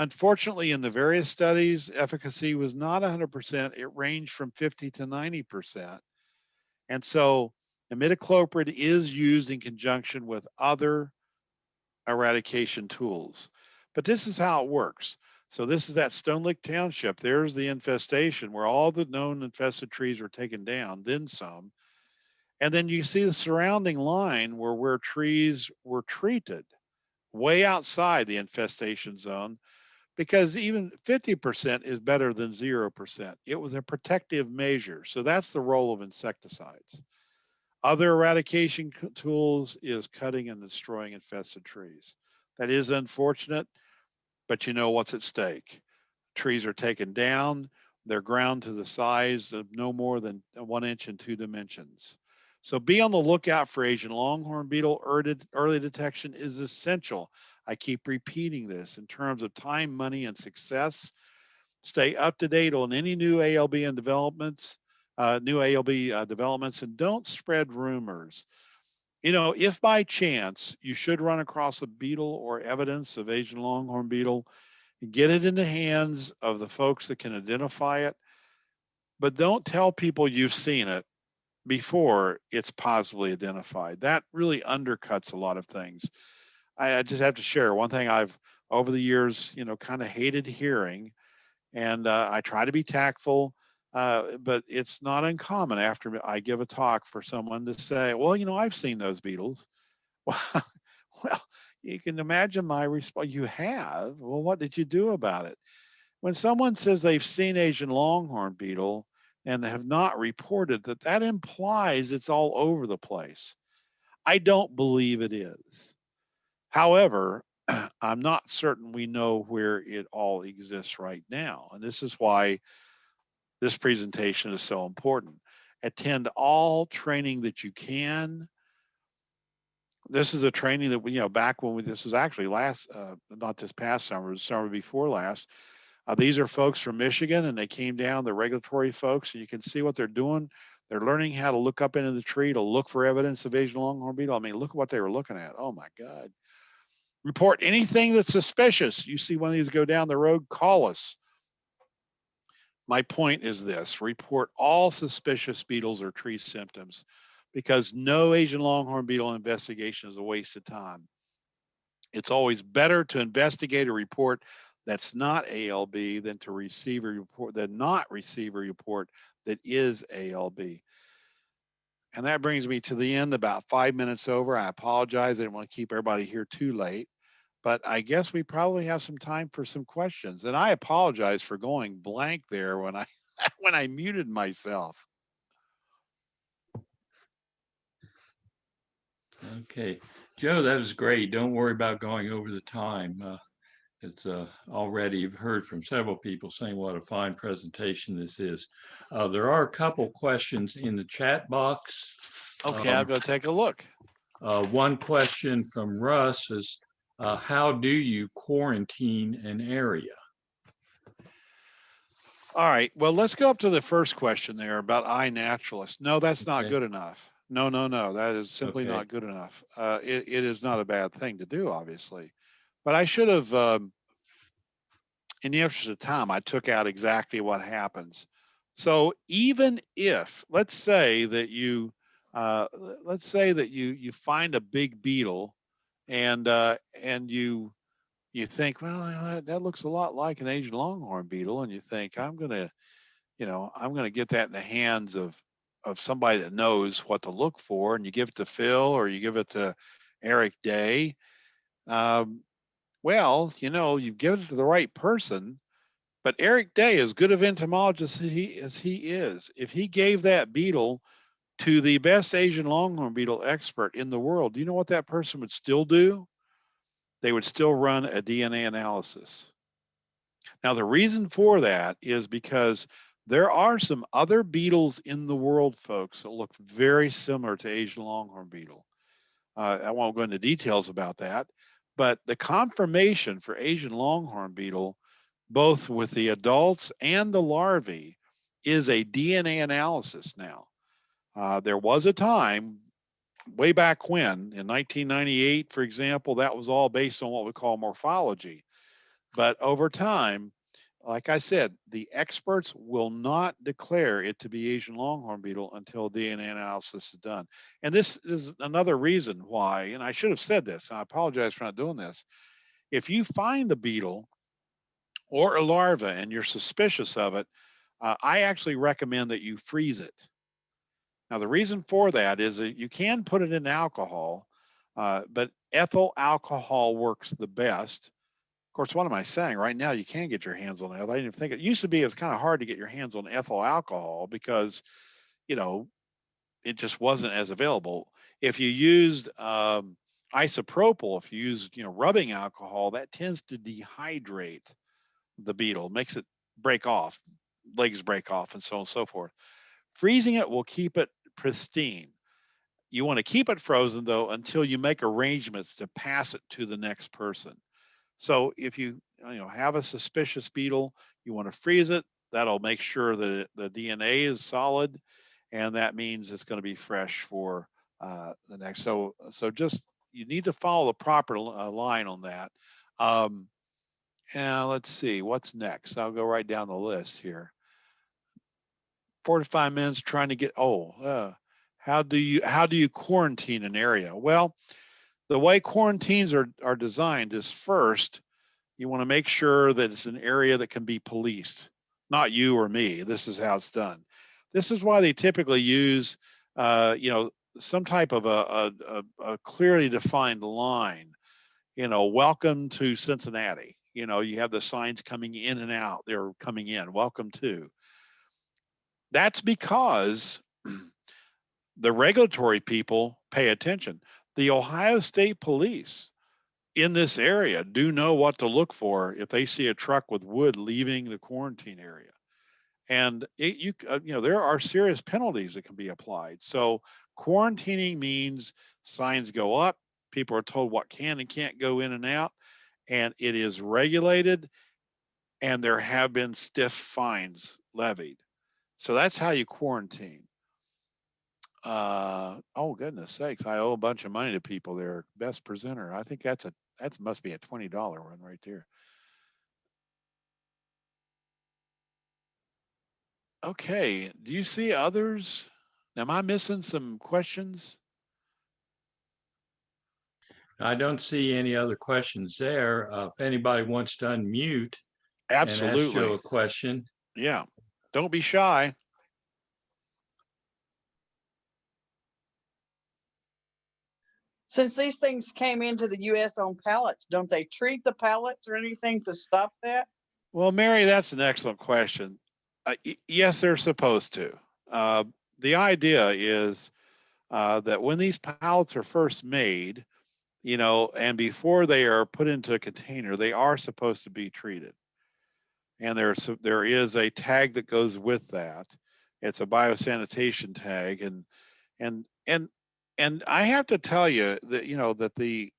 Unfortunately, in the various studies, efficacy was not 100%. It ranged from 50 to 90%. And so imidacloprid is used in conjunction with other eradication tools. But this is how it works. So this is that Stone Lick Township. There's the infestation where all the known infested trees were taken down, then some. And then you see the surrounding line where trees were treated way outside the infestation zone, because even 50% is better than 0%. It was a protective measure. So that's the role of insecticides. Other eradication tools is cutting and destroying infested trees. That is unfortunate, but you know what's at stake. Trees are taken down, they're ground to the size of no more than 1 inch in 2 dimensions. So be on the lookout for Asian longhorn beetle. Early detection is essential. I keep repeating this in terms of time, money, and success. Stay up to date on any new ALB and developments, developments, and don't spread rumors. You know, if by chance you should run across a beetle or evidence of Asian longhorn beetle, get it in the hands of the folks that can identify it, but don't tell people you've seen it before it's positively identified. That really undercuts a lot of things. I just have to share one thing I've over the years, kind of hated hearing, and I try to be tactful, but it's not uncommon after I give a talk for someone to say, well, I've seen those beetles. Well, you can imagine my response. You have? Well, what did you do about it? When someone says they've seen Asian longhorn beetle and have not reported that, that implies it's all over the place. I don't believe it is. However, I'm not certain we know where it all exists right now. And this is why this presentation is so important. Attend all training that you can. This is a training that we, back when this was actually not this past summer, the summer before last. These are folks from Michigan, and they came down, the regulatory folks, and you can see what they're doing. They're learning how to look up into the tree to look for evidence of Asian longhorn beetle. I mean, look at what they were looking at. Oh my God. Report anything that's suspicious. You see one of these go down the road, call us. My point is this: report all suspicious beetles or tree symptoms, because no Asian longhorn beetle investigation is a waste of time. It's always better to investigate a report that's not ALB than to receive a report that not receive a report that is ALB. And that brings me to the end, about 5 minutes over. I apologize. I didn't want to keep everybody here too late, but I guess we probably have some time for some questions. And I apologize for going blank there when I when I muted myself. Okay, Joe, that was great. Don't worry about going over the time. It's already, you've heard from several people saying what a fine presentation this is. There are a couple questions in the chat box. Okay, I'll go take a look. One question from Russ is, how do you quarantine an area? All right, well, let's go up to the first question there about iNaturalist. No, that's not Okay. good enough. No, no, no, that is simply Okay. not good enough. It is not a bad thing to do, obviously. But I should have, in the interest of time, I took out exactly what happens. So even if, let's say that you, you find a big beetle, and you think, well, that looks a lot like an Asian longhorn beetle, and you think, I'm gonna get that in the hands of somebody that knows what to look for, and you give it to Phil or you give it to Eric Day. Um, well, you've given it to the right person. But Eric Day, as good of entomologist as he is, if he gave that beetle to the best Asian longhorn beetle expert in the world, do you know what that person would still do? They would still run a DNA analysis. Now, the reason for that is because there are some other beetles in the world, folks, that look very similar to Asian longhorn beetle. I won't go into details about that, but the confirmation for Asian longhorn beetle, both with the adults and the larvae, is a DNA analysis now. There was a time way back when, in 1998, for example, that was all based on what we call morphology. But over time, like I said, the experts will not declare it to be Asian longhorn beetle until DNA analysis is done. And this is another reason why, and I should have said this, I apologize for not doing this. If you find a beetle or a larva and you're suspicious of it, I actually recommend that you freeze it. Now, the reason for that is that you can put it in alcohol, but ethyl alcohol works the best. Of course, what am I saying? Right now, you can get your hands on ethyl. I didn't even think it used to be. It was kind of hard to get your hands on ethyl alcohol because, you know, it just wasn't as available. If you used isopropyl, if you used, rubbing alcohol, that tends to dehydrate the beetle, makes it break off, legs break off, and so on and so forth. Freezing it will keep it pristine. You want to keep it frozen though until you make arrangements to pass it to the next person. So if you have a suspicious beetle, you want to freeze it. That'll make sure that the DNA is solid, and that means it's going to be fresh for the next. So just you need to follow the proper line on that. And let's see what's next. I'll go right down the list here. 4 to 5 minutes trying to get. How do you quarantine an area? Well, the way quarantines are designed is, first, you want to make sure that it's an area that can be policed, not you or me. This is how it's done. This is why they typically use, some type of a clearly defined line. Welcome to Cincinnati. You have the signs coming in and out. They're coming in. Welcome to. That's because the regulatory people pay attention. The Ohio State Police in this area do know what to look for if they see a truck with wood leaving the quarantine area. And there are serious penalties that can be applied. So quarantining means signs go up, people are told what can and can't go in and out, and it is regulated, and there have been stiff fines levied. So that's how you quarantine. Oh goodness sakes, I owe a bunch of money to people there. Best presenter. I think that must be a $20 one right there. Okay, do you see others? Am I missing some questions? I don't see any other questions there. If anybody wants to unmute and ask Joe Absolutely. a question. Yeah. Don't be shy. Since these things came into the US on pallets, don't they treat the pallets or anything to stop that? Well, Mary, that's an excellent question. Yes, they're supposed to. Uh, the idea is that when these pallets are first made, and before they are put into a container, they are supposed to be treated. And there is a tag that goes with that. It's a biosanitation tag, and and and I have to tell you that that the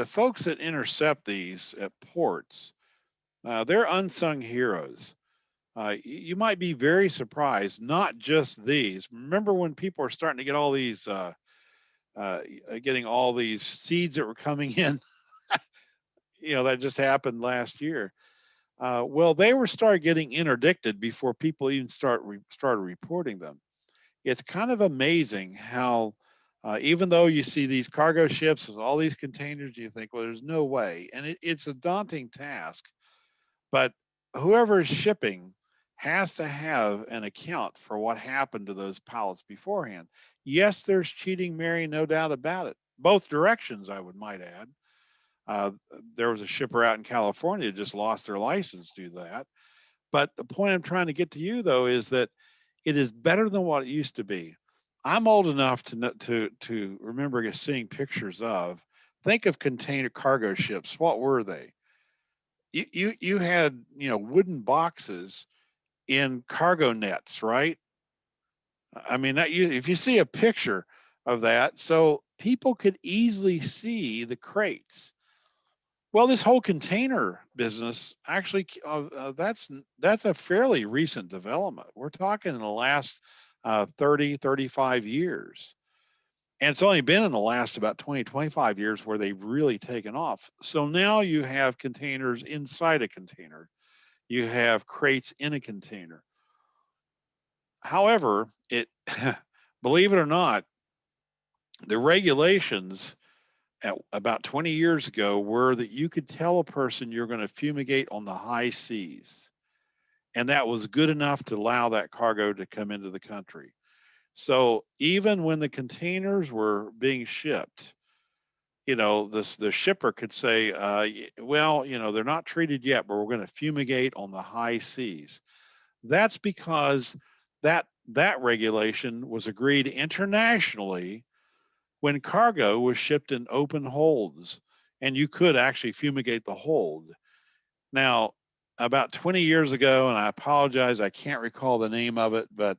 folks that intercept these at ports, they're unsung heroes. You might be very surprised. Not just these. Remember when people are starting to get all these, getting all these seeds that were coming in? That just happened last year. Well, they were started getting interdicted before people even started reporting them. It's kind of amazing how, even though you see these cargo ships with all these containers, you think, well, there's no way, and it's a daunting task. But whoever is shipping has to have an account for what happened to those pallets beforehand. Yes, there's cheating, Mary, no doubt about it. Both directions, I might add. Uh, there was a shipper out in California that just lost their license to do that. But the point I'm trying to get to you, though, is that it is better than what it used to be. I'm old enough to remember seeing pictures of. Think of container cargo ships. What were they? You had wooden boxes in cargo nets, right? I mean if you see a picture of that, so people could easily see the crates. Well, this whole container business actually, that's a fairly recent development. We're talking in the last 30, 35 years. And it's only been in the last about 20, 25 years where they've really taken off. So now you have containers inside a container. You have crates in a container. However, believe it or not, the regulations about 20 years ago were that you could tell a person you're going to fumigate on the high seas. And that was good enough to allow that cargo to come into the country. So even when the containers were being shipped, the shipper could say, well, they're not treated yet, but we're going to fumigate on the high seas. That's because that regulation was agreed internationally when cargo was shipped in open holds, and you could actually fumigate the hold. Now, about 20 years ago, and I apologize, I can't recall the name of it, but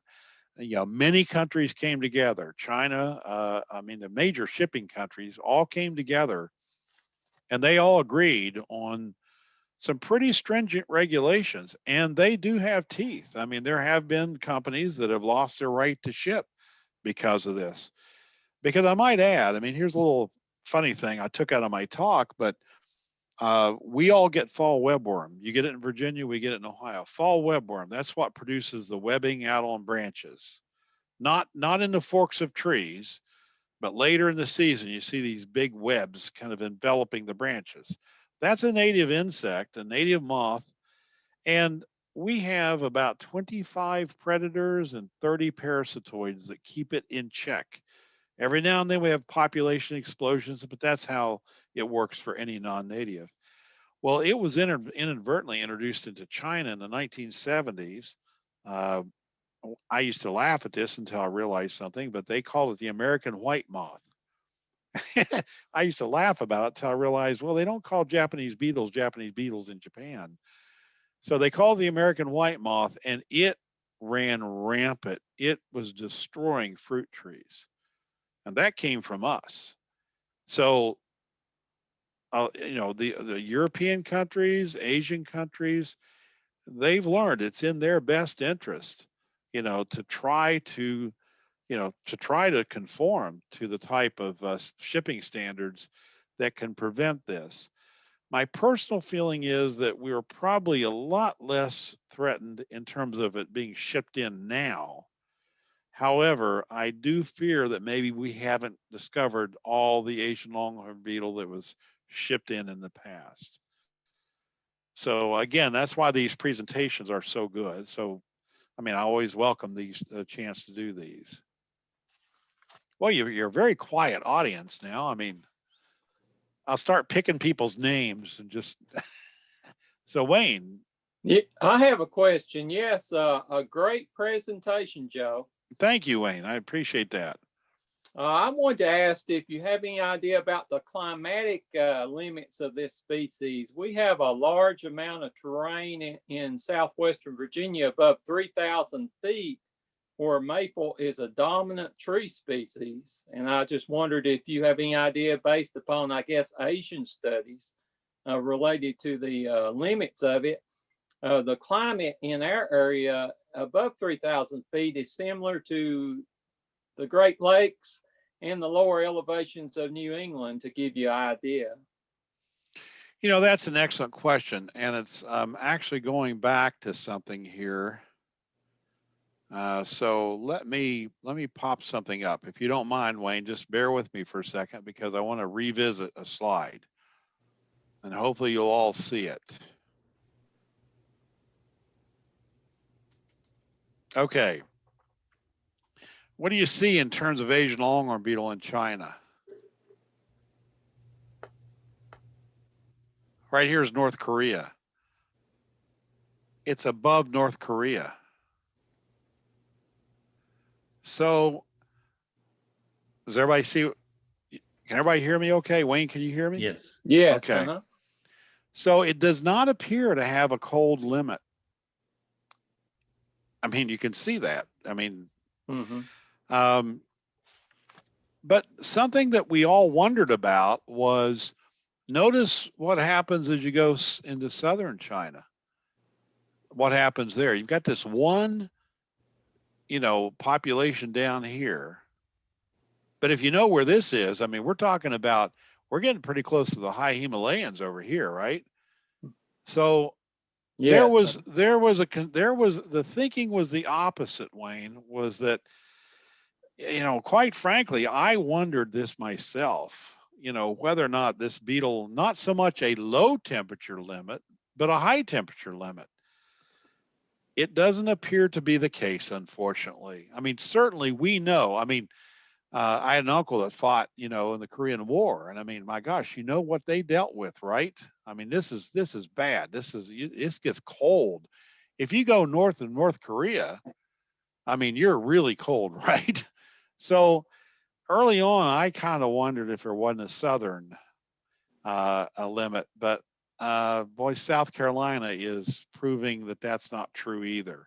many countries came together. China, the major shipping countries all came together, and they all agreed on some pretty stringent regulations, and they do have teeth. I mean, there have been companies that have lost their right to ship because of this. Because I might add, here's a little funny thing I took out of my talk, but we all get fall webworm. You get it in Virginia, we get it in Ohio. Fall webworm, that's what produces the webbing out on branches. Not in the forks of trees, but later in the season, you see these big webs kind of enveloping the branches. That's a native insect, a native moth, and we have about 25 predators and 30 parasitoids that keep it in check. Every now and then we have population explosions, but that's how it works for any non-native. Well, it was inadvertently introduced into China in the 1970s. Uh, I used to laugh at this until I realized something, but they called it the American white moth. I used to laugh about it until I realized, well, they don't call Japanese beetles in Japan. So they called the American white moth, and it ran rampant. It was destroying fruit trees. And that came from us. So, the European countries, Asian countries, they've learned it's in their best interest, to try to to try to conform to the type of shipping standards that can prevent this. My personal feeling is that we're probably a lot less threatened in terms of it being shipped in now. However, I do fear that maybe we haven't discovered all the Asian longhorn beetle that was shipped in the past. So again, that's why these presentations are so good. So, I mean, I always welcome these chance to do these. Well, you're a very quiet audience now. I mean, I'll start picking people's names and just. So Wayne. Yeah, I have a question. Yes, a great presentation, Joe. Thank you, Wayne. I appreciate that. I wanted to ask if you have any idea about the climatic limits of this species. We have a large amount of terrain in southwestern Virginia above 3,000 feet where maple is a dominant tree species. And I just wondered if you have any idea based upon, I guess, Asian studies related to the limits of it. The climate in our area above 3,000 feet is similar to the Great Lakes and the lower elevations of New England, to give you an idea. That's an excellent question. And it's actually going back to something here. So let me pop something up. If you don't mind, Wayne, just bear with me for a second because I want to revisit a slide. And hopefully you'll all see it. Okay. What do you see in terms of Asian longhorn beetle in China? Right here is North Korea. It's above North Korea. So does everybody see? Can everybody hear me okay? Wayne, can you hear me? Yes. Yes. Okay. So it does not appear to have a cold limit. I mean, you can see that. I mean, but something that we all wondered about was, notice what happens as you go into southern China. What happens there? You've got this one, population down here. But if you know where this is, I mean, we're talking about, we're getting pretty close to the high Himalayas over here, right? So yes. the thinking was the opposite, Wayne, was that, quite frankly, I wondered this myself, whether or not this beetle, not so much a low temperature limit, but a high temperature limit. It doesn't appear to be the case, unfortunately. I mean, certainly we know, I mean, I had an uncle that fought, in the Korean War. And I mean, my gosh, you know what they dealt with, right? I mean, this is bad. This gets cold. If you go north of North Korea, I mean, you're really cold, right? So early on, I kind of wondered if there wasn't a southern a limit, but boy, South Carolina is proving that that's not true either.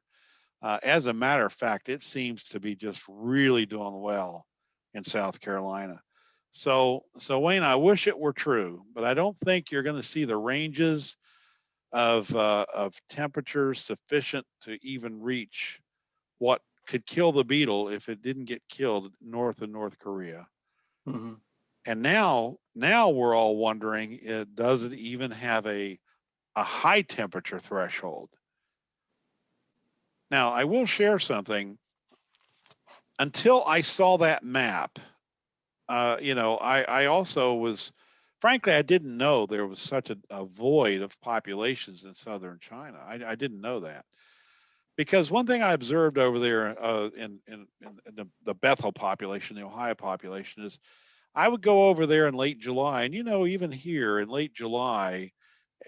As a matter of fact, it seems to be just really doing well in South Carolina. So Wayne, I wish it were true, but I don't think you're going to see the ranges of temperatures sufficient to even reach what could kill the beetle if it didn't get killed north of North Korea. And now we're all wondering, does it even have a high temperature threshold? Now, I will share something. Until I saw that map, I also was, frankly, I didn't know there was such a void of populations in southern China. I didn't know that. Because one thing I observed over there in the Bethel population, the Ohio population, is I would go over there in late July, and even here in late July,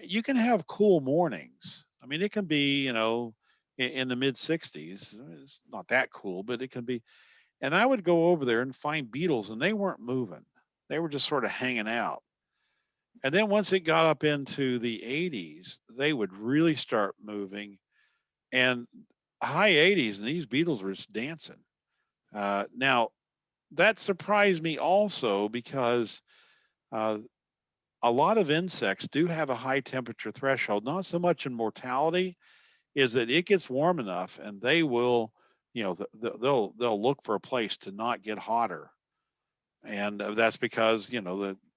you can have cool mornings. I mean, it can be, in the mid 60s. It's not that cool, but it can be. And I would go over there and find beetles, and they weren't moving. They were just sort of hanging out. And then once it got up into the 80s, they would really start moving. And high 80s, and these beetles were just dancing. Now, that surprised me also because a lot of insects do have a high temperature threshold, not so much in mortality, is that it gets warm enough and they will they'll look for a place to not get hotter, and that's because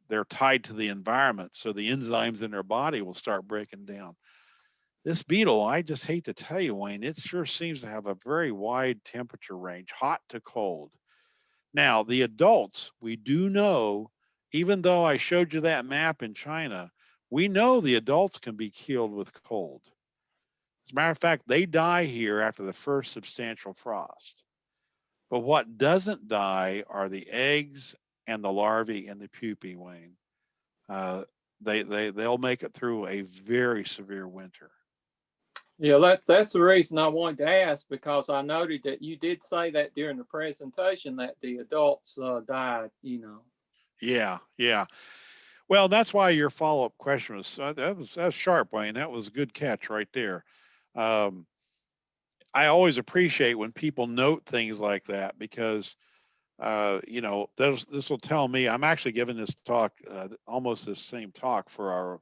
they're tied to the environment, so the enzymes in their body will start breaking down. This beetle, I just hate to tell you, Wayne, it sure seems to have a very wide temperature range, hot to cold. Now, the adults, we do know, even though I showed you that map in China, we know the adults can be killed with cold. As a matter of fact, they die here after the first substantial frost. But what doesn't die are the eggs and the larvae and the pupae, Wayne. Uh, they'll make it through a very severe winter. Yeah, that's the reason I wanted to ask, because I noted that you did say that during the presentation that the adults died, Yeah, yeah. Well, that's why your follow-up question was that was sharp, Wayne. That was a good catch right there. Um, I always appreciate when people note things like that because this will tell me I'm actually giving this talk, almost this same talk for our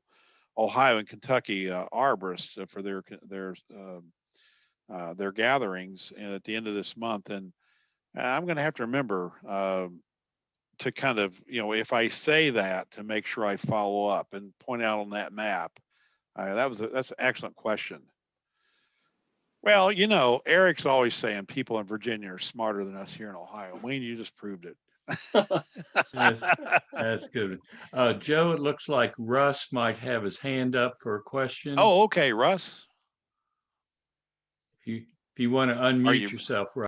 Ohio and Kentucky arborists for their gatherings and at the end of this month, and I'm going to have to remember to kind of if I say that, to make sure I follow up and point out on that map. That's an excellent question. Well, Eric's always saying people in Virginia are smarter than us here in Ohio. Wayne, you just proved it. That's good. Joe, it looks like Russ might have his hand up for a question. Oh, okay, Russ. If you want to unmute yourself, Russ.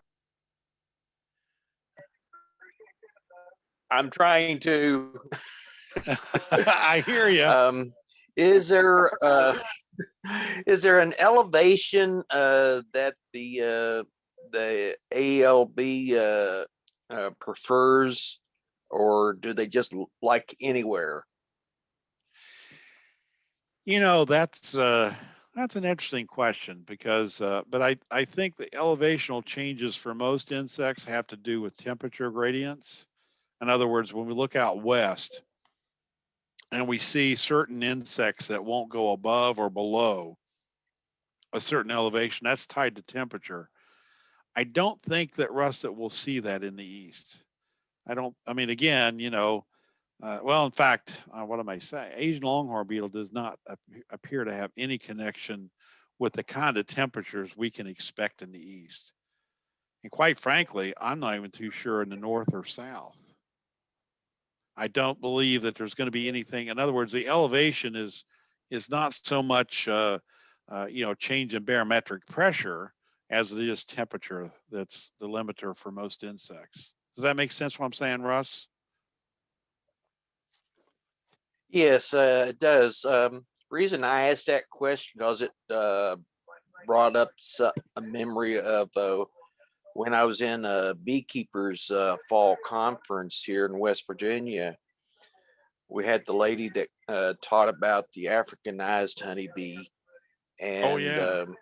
I'm trying to. I hear you. Is there an elevation that the ALB prefers, or do they just like anywhere? That's an interesting question because, but I think the elevational changes for most insects have to do with temperature gradients. In other words, when we look out west and we see certain insects that won't go above or below a certain elevation, that's tied to temperature. I don't think that, Russ, that we'll see that in the east. I mean, again, well, in fact, what am I saying? Asian longhorn beetle does not appear to have any connection with the kind of temperatures we can expect in the east. And quite frankly, I'm not even too sure in the north or south. I don't believe that there's going to be anything. In other words, the elevation is not so much change in barometric pressure as it is temperature that's the limiter for most insects. Does that make sense what I'm saying, Russ? Yes, it does. Reason I asked that question because it brought up a memory of when I was in a beekeepers fall conference here in West Virginia. We had the lady that taught about the Africanized honeybee, and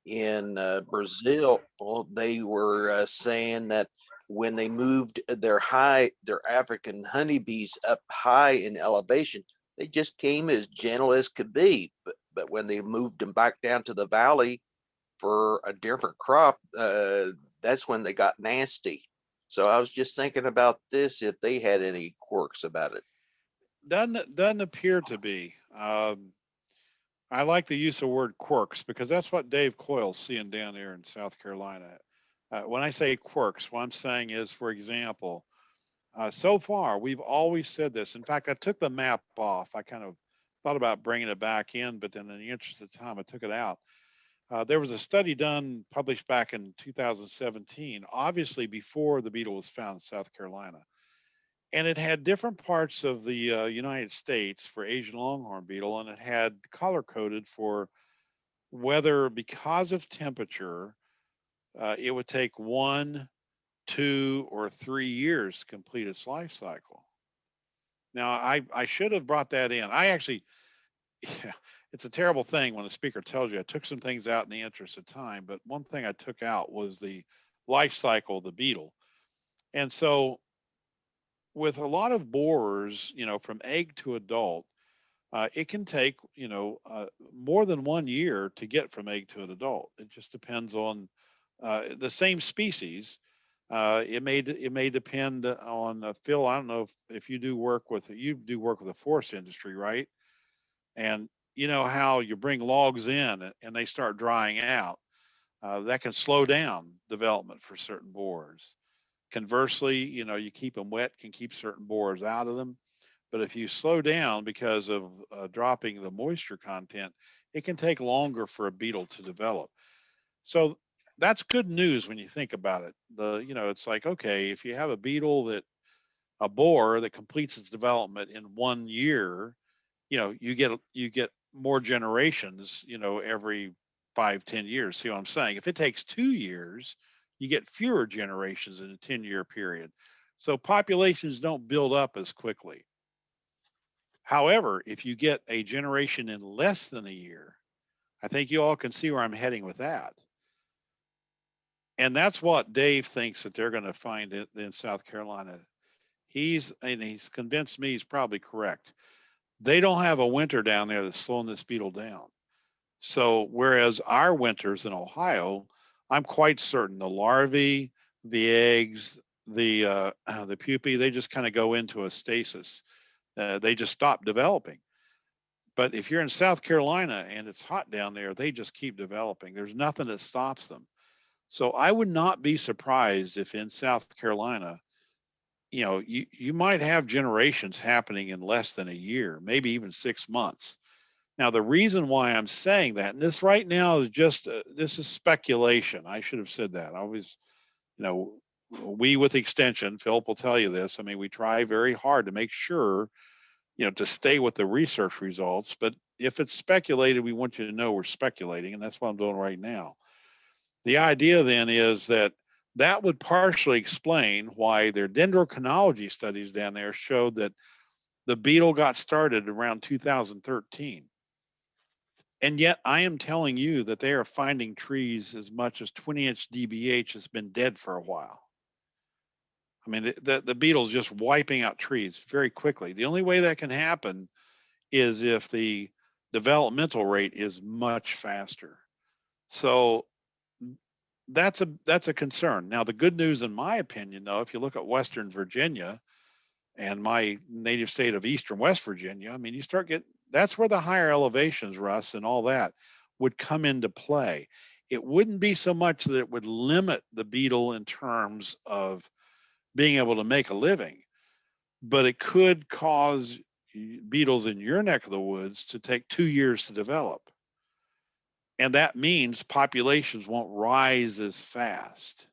in Brazil, they were saying that when they moved their African honeybees up high in elevation, they just came as gentle as could be. But when they moved them back down to the valley for a different crop, that's when they got nasty. So I was just thinking about this, if they had any quirks about it. Doesn't appear to be. I like the use of word quirks because that's what Dave Coyle's seeing down there in South Carolina. When I say quirks, what I'm saying is, for example, so far we've always said this. In fact, I took the map off. I kind of thought about bringing it back in, but then in the interest of time, I took it out. There was a study done, published back in 2017, obviously before the beetle was found in South Carolina. And it had different parts of the United States for Asian longhorn beetle, and it had color coded for whether, because of temperature, it would take 1, 2, or 3 years to complete its life cycle. Now, I should have brought that in. I actually, yeah, it's a terrible thing when a speaker tells you. I took some things out in the interest of time, but one thing I took out was the life cycle of the beetle. And so with a lot of borers, from egg to adult, it can take, more than 1 year to get from egg to an adult. It just depends on the same species. It may depend on Phil. I don't know if you do work with the forest industry, right? And you know how you bring logs in and they start drying out. That can slow down development for certain borers. Conversely, you keep them wet, can keep certain borers out of them. But if you slow down because of dropping the moisture content, it can take longer for a beetle to develop. So that's good news when you think about it. It's like, okay, if you have a borer that completes its development in 1 year, you get more generations, every 5-10 years. See what I'm saying? If it takes 2 years, you get fewer generations in a 10-year period. So populations don't build up as quickly. However, if you get a generation in less than a year, I think you all can see where I'm heading with that. And that's what Dave thinks that they're going to find in South Carolina. He's convinced me he's probably correct. They don't have a winter down there that's slowing this beetle down. So whereas our winters in Ohio, I'm quite certain the larvae, the eggs, the pupae, they just kind of go into a stasis. They just stop developing. But if you're in South Carolina and it's hot down there, they just keep developing. There's nothing that stops them. So I would not be surprised if in South Carolina, you might have generations happening in less than a year, maybe even 6 months. Now, the reason why I'm saying that, and this right now is just, this is speculation. I should have said that. I always, we with Extension, Philip will tell you this. I mean, we try very hard to make sure, to stay with the research results. But if it's speculated, we want you to know we're speculating, and that's what I'm doing right now. The idea then is that would partially explain why their dendrochronology studies down there showed that the beetle got started around 2013. And yet I am telling you that they are finding trees as much as 20-inch DBH has been dead for a while. I mean, the beetle's just wiping out trees very quickly. The only way that can happen is if the developmental rate is much faster. So that's a concern. Now, the good news, in my opinion, though, if you look at Western Virginia and my native state of Eastern West Virginia, I mean, that's where the higher elevations, Russ, and all that would come into play. It wouldn't be so much that it would limit the beetle in terms of being able to make a living, but it could cause beetles in your neck of the woods to take 2 years to develop. And that means populations won't rise as fast.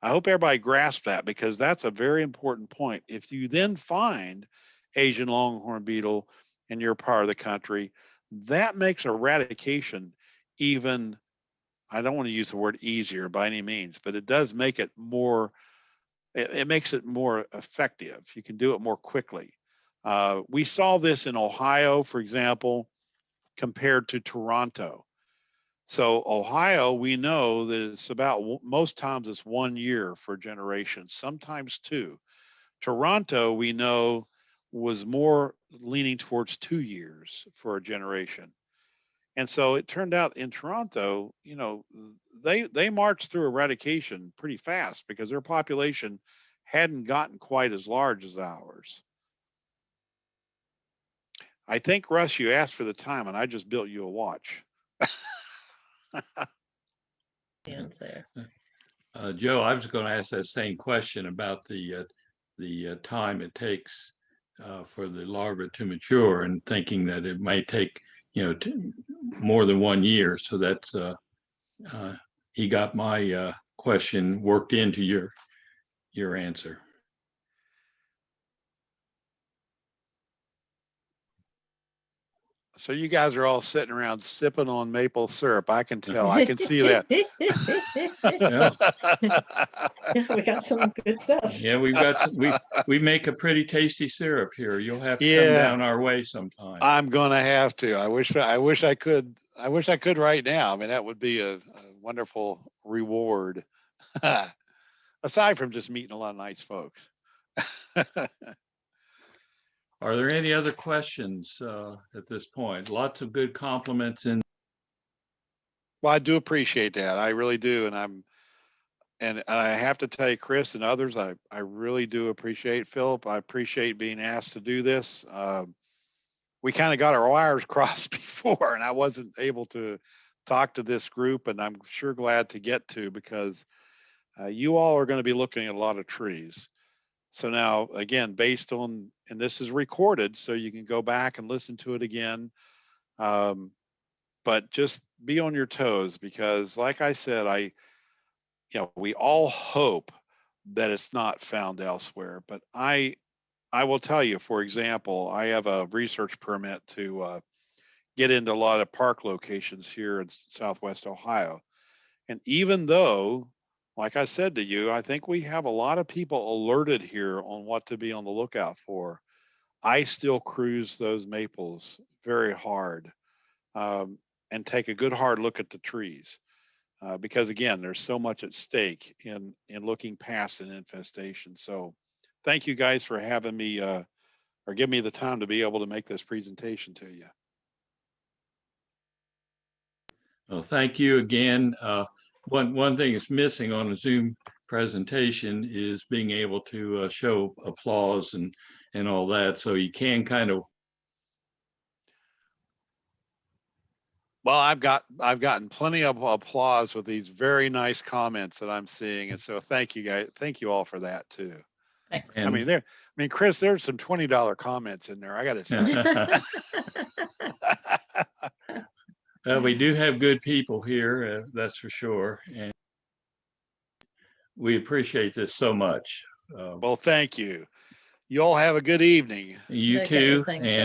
I hope everybody grasps that, because that's a very important point. If you then find Asian longhorn beetle in your part of the country, that makes eradication even, I don't want to use the word easier by any means, but it does make it more, it makes it more effective. You can do it more quickly. We saw this in Ohio, for example, compared to Toronto. So Ohio, we know that it's about, most times it's 1 year for generations, sometimes 2. Toronto, we know, was more leaning towards 2 years for a generation. And so it turned out in Toronto, they marched through eradication pretty fast because their population hadn't gotten quite as large as ours. I think, Russ, you asked for the time and I just built you a watch. There. Joe, I was going to ask that same question about the time it takes for the larva to mature, and thinking that it may take more than 1 year. So that's he got my question worked into your answer. So you guys are all sitting around sipping on maple syrup. I can tell. I can see that. Yeah, we got some good stuff. Yeah, we make a pretty tasty syrup here. You'll have to come down our way sometime. I'm gonna have to. I wish I could. I wish I could right now. I mean, that would be a wonderful reward. Aside from just meeting a lot of nice folks. Are there any other questions at this point? Lots of good compliments in Well, I do appreciate that. I really do. And I have to tell you, Chris and others, I really do appreciate Philip. I appreciate being asked to do this. We kind of got our wires crossed before, and I wasn't able to talk to this group, and I'm sure glad to get to, because you all are going to be looking at a lot of trees. So now, again, based on, and this is recorded, so you can go back and listen to it again. But just be on your toes, because like I said, we all hope that it's not found elsewhere. But I will tell you, for example, I have a research permit to get into a lot of park locations here in Southwest Ohio. And even though, like I said to you, I think we have a lot of people alerted here on what to be on the lookout for, I still cruise those maples very hard, and take a good hard look at the trees. Because again, there's so much at stake in looking past an infestation. So thank you guys for having me, or give me the time to be able to make this presentation to you. Well, thank you again. One thing that's missing on a Zoom presentation is being able to show applause and all that. So you can kind of. Well, I've gotten plenty of applause with these very nice comments that I'm seeing, and so thank you guys. Thank you all for that too. Thanks. I mean, Chris, there's some $20 comments in there, I got to tell you. We do have good people here, that's for sure, and we appreciate this so much. Well, thank you. You all have a good evening. You Okay, too, thanks, and